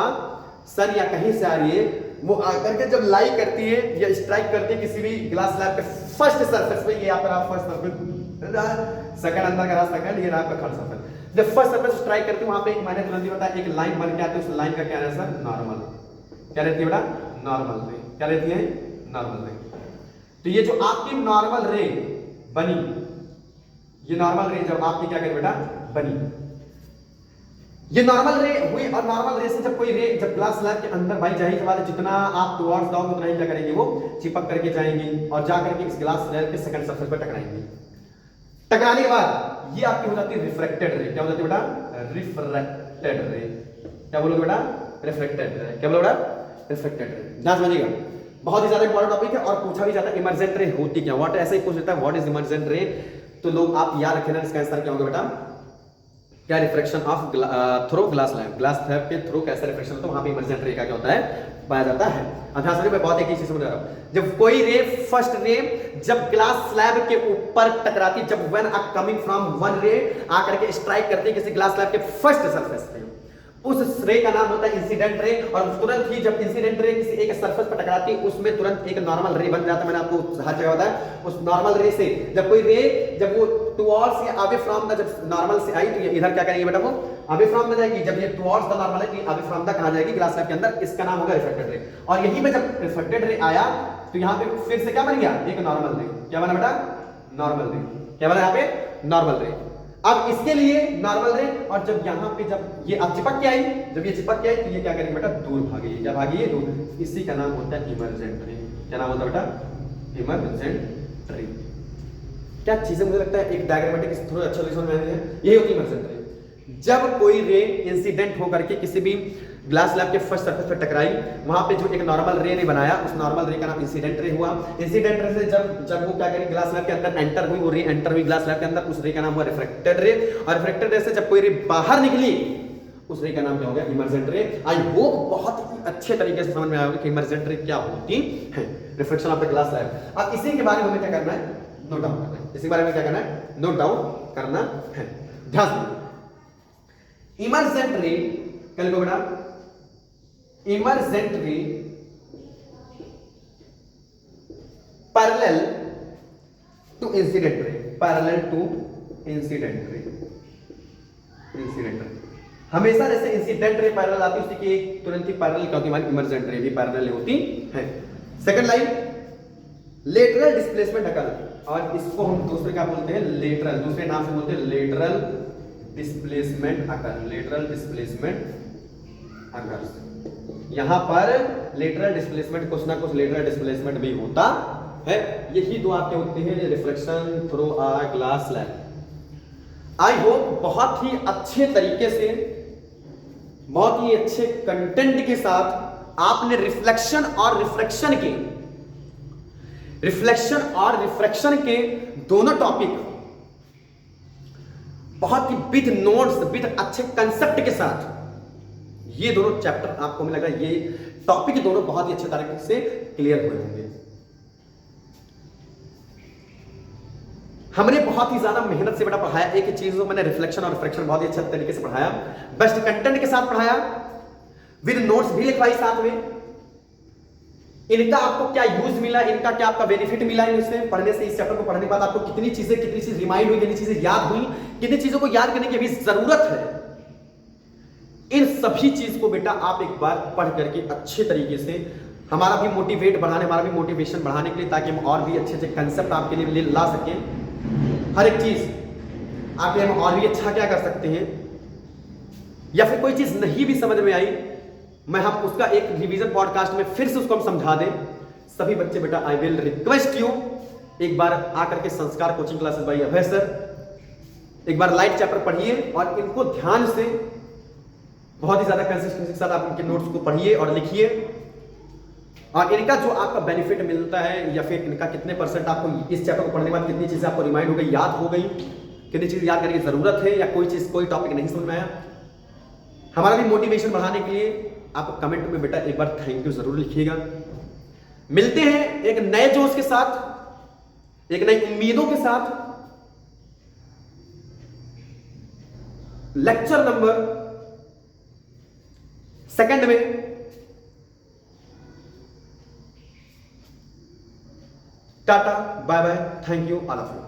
sun या कहीं से आ रही है, वो आकर के जब लाई करती है या स्ट्राइक करती है किसी भी ग्लास स्लैब के फर्स्ट सरफेस पे, ये आपका फर्स्ट सरफेस, सेकंड अंदर का सेकंड, ये आपका थर्ड सरफेस। जब फर्स्ट सरफेस स्ट्राइक करती है वहां पे एक मैंने तुरंत ही बताया एक लाइन बन के आती है, उस लाइन का क्या है सर नॉर्मल, क्या रहती है बेटा नॉर्मल रे, क्या रहती है नॉर्मल रे। तो ये जो आपकी नॉर्मल रे बनी, ये नॉर्मल रे जब आपकी क्या करें बेटा बनी, ये नॉर्मल रे हुई, और नॉर्मल रे से जब कोई रे जब ग्लास स्लैब के अंदर भाई जाहिर सी बात है जितना आप टुवर्ड्स जाओगे उतना ही क्या करेंगे वो चिपक करके जाएंगी और जा करके इस ग्लास स्लैब के सेकंड सरफेस पर टकराएंगे। टकराने के बाद ये आपकी हो जाती है रिफ्रैक्टेड रे, क्या हो जाती है बेटा रिफ्रैक्टेड रे, क्या बोलोगे बेटा रिफ्रैक्टेड रे, क्या बोलोगे बेटा रिफ्रैक्टेड रे। ध्यान समझिएगा, बहुत ही ज्यादा इंपॉर्टेंट टॉपिक है और पूछा भी जाता है इमर्जेंट रे होती क्या, व्हाट ऐसे ही पूछ लेता है व्हाट इज इमर्जेंट रे, तो लोग आप याद रखें ना इसका आंसर क्या होगा बेटा क्या refraction of through glass slab, glass slab के थ्रू कैसा रिफ्रैक्शन होता है, वहां पे इमर्जेंट रे का क्या होता है पाया जाता है। ध्यान से मैं बहुत एक ही चीज समझ रहा हूं, जब कोई रे फर्स्ट रे जब ग्लास स्लैब के ऊपर टकराती, जब when are coming from one ray आकर के स्ट्राइक करती है किसी ग्लास स्लैब के फर्स्ट सरफेस पे, उस रे का नाम होता है इंसिडेंट रे। और तुरंत ही जब इंसिडेंट रे किसी एक सरफेस पर टकराती है उसमें तुरंत एक नॉर्मल रे बन जाता है, मैंने आपको हर जगह बताया। उस नॉर्मल रे से जब कोई रे जब वो टुवर्ड्स या अवे फ्रॉम द जब नॉर्मल से आई तो ये इधर क्या करेंगे बेटा वो अवे फ्रॉम में जाएगी, जब ये टुवर्ड्स द नॉर्मल है तो अवे फ्रॉम द कहां जाएगी ग्लास स्लैब के अंदर, इसका नाम होगा रिफ्रैक्टेड रे। और यहीं पे जब रिफ्रैक्टेड रे आया तो यहां पे फिर से क्या बन गया एक नॉर्मल रे, क्या बना बेटा नॉर्मल रे, क्या बना यहां पे नॉर्मल रे। अब इसके लिए नॉर्मल रे, और जब यहां पे जब ये अब चिपक के आई, जब ये चिपक के आई तो ये क्या करेगी बेटा दूर भागेगी, क्या भागेगी दूर, इसी का नाम होता है इमर्जेंट रे। क्या नाम होता है बेटा इमर्जेंट रे। क्या चीजें मुझे लगता है एक डायग्रामेटिक थोड़ा अच्छा समझ में आ रही है, यही होती है इमर्जेंट रे। जब कोई रे इंसिडेंट होकर के किसी भी ग्लास स्लैब के फर्स्ट सरफेस पर टकराई, वहां पे जो एक नॉर्मल रे ने बनाया उस नॉर्मल रे का नाम इंसिडेंट रे हुआ। इंसिडेंट रे से जब वो क्या करी ग्लास स्लैब के अंदर एंटर हुई, वो रे एंटर हुई ग्लास स्लैब के अंदर, उस रे का नाम हुआ रिफ्रैक्टेड रे। और रिफ्रैक्टेड रे से जब कोई रे बाहर निकली उस रे का नाम क्या हो गया इमर्जेंट रे। आई होप बहुत ही अच्छे तरीके से समझ में आया होगा कि इमर्जेंट रे क्या होती है, reflection of the glass slab. अब इसी के बारे में हमें क्या करना है नोट डाउन करना है, इसी के बारे में क्या करना है नोट डाउन करना है। ध्यान से इमर्जेंट रे कल को बेटा emergent ray parallel to incident ray, parallel to incident ray, incident ray हमेशा जैसे इंसिडेंट रे पैरेलल आती है उसी की तुरंत ही पैरेलल क्या होती है हमारी इमर्जेंट रे भी पैरेलल होती है। सेकंड लाइन लेटरल डिस्प्लेसमेंट अकर, और इसको हम दूसरे क्या बोलते हैं लेटरल, दूसरे नाम से बोलते हैं लेटरल डिस्प्लेसमेंट अकर, लेटरल डिस्प्लेसमेंट अकर। यहां पर लेटरल डिस्प्लेसमेंट कुछ ना कुछ लेटरल डिस्प्लेसमेंट भी होता है। यही दो आपके होते हैं reflection through a glass slab. I hope बहुत ही अच्छे तरीके से बहुत ही अच्छे कंटेंट के साथ आपने रिफ्लेक्शन और रिफ्रैक्शन के दोनों टॉपिक बहुत ही विद नोट्स विद अच्छे कंसेप्ट के साथ ये दोनों चैप्टर आपको मुझे लग रहा है ये टॉपिक दोनों बहुत ही अच्छे तरीके से क्लियर हुए होंगे। हमने बहुत ही ज्यादा मेहनत से बेटा पढ़ाया, एक ही चीज को मैंने रिफ्लेक्शन और रिफ्रैक्शन बहुत ही अच्छे तरीके से पढ़ाया, बेस्ट कंटेंट के साथ पढ़ाया, विद नोट्स भी लिखवाई साथ में। इनका आपको क्या यूज मिला, इनका क्या आपका बेनिफिट मिला इससे पढ़ने से, इस चैप्टर को पढ़ने के बाद आपको कितनी चीज रिमाइंड हुई, कितनी चीजें याद हुई, कितनी चीजों को याद करने की भी जरूरत है। इन सभी चीज को बेटा आप एक बार पढ़ करके अच्छे तरीके से हमारा भी मोटिवेट बढ़ाने, हमारा भी मोटिवेशन बढ़ाने के लिए, ताकि हम और भी अच्छे अच्छे कंसेप्ट आपके लिए ला सकें। हर एक चीज़ आपके हम और भी अच्छा क्या कर सकते हैं, या फिर कोई चीज़ नहीं भी समझ में आई, हम उसका एक रिवीजन पॉडकास्ट में फिर से उसको हम समझा दें। सभी बच्चे बेटा, आई विल रिक्वेस्ट यू, एक बार आकर के संस्कार कोचिंग क्लासेस बाय अभय सर एक बार लाइट चैप्टर पढ़िए और इनको ध्यान से बहुत ही ज्यादा कंसिस्टेंसी के साथ आप इनके नोट्स को पढ़िए और लिखिए, और इनका जो आपका बेनिफिट मिलता है, या फिर इनका कितने परसेंट आपको इस चैप्टर को पढ़ने के बाद कितनी चीजें आपको रिमाइंड हो गई, याद हो गई, कितनी चीज याद करने की जरूरत है, या कोई चीज कोई टॉपिक नहीं समझ में आया, हमारा भी मोटिवेशन बढ़ाने के लिए आप कमेंट में बेटा एक बार थैंक यू जरूर लिखिएगा। मिलते हैं एक नए जोश के साथ, एक नई उम्मीदों के साथ, लेक्चर नंबर 2 में। Tata, bye bye, thank you all of you.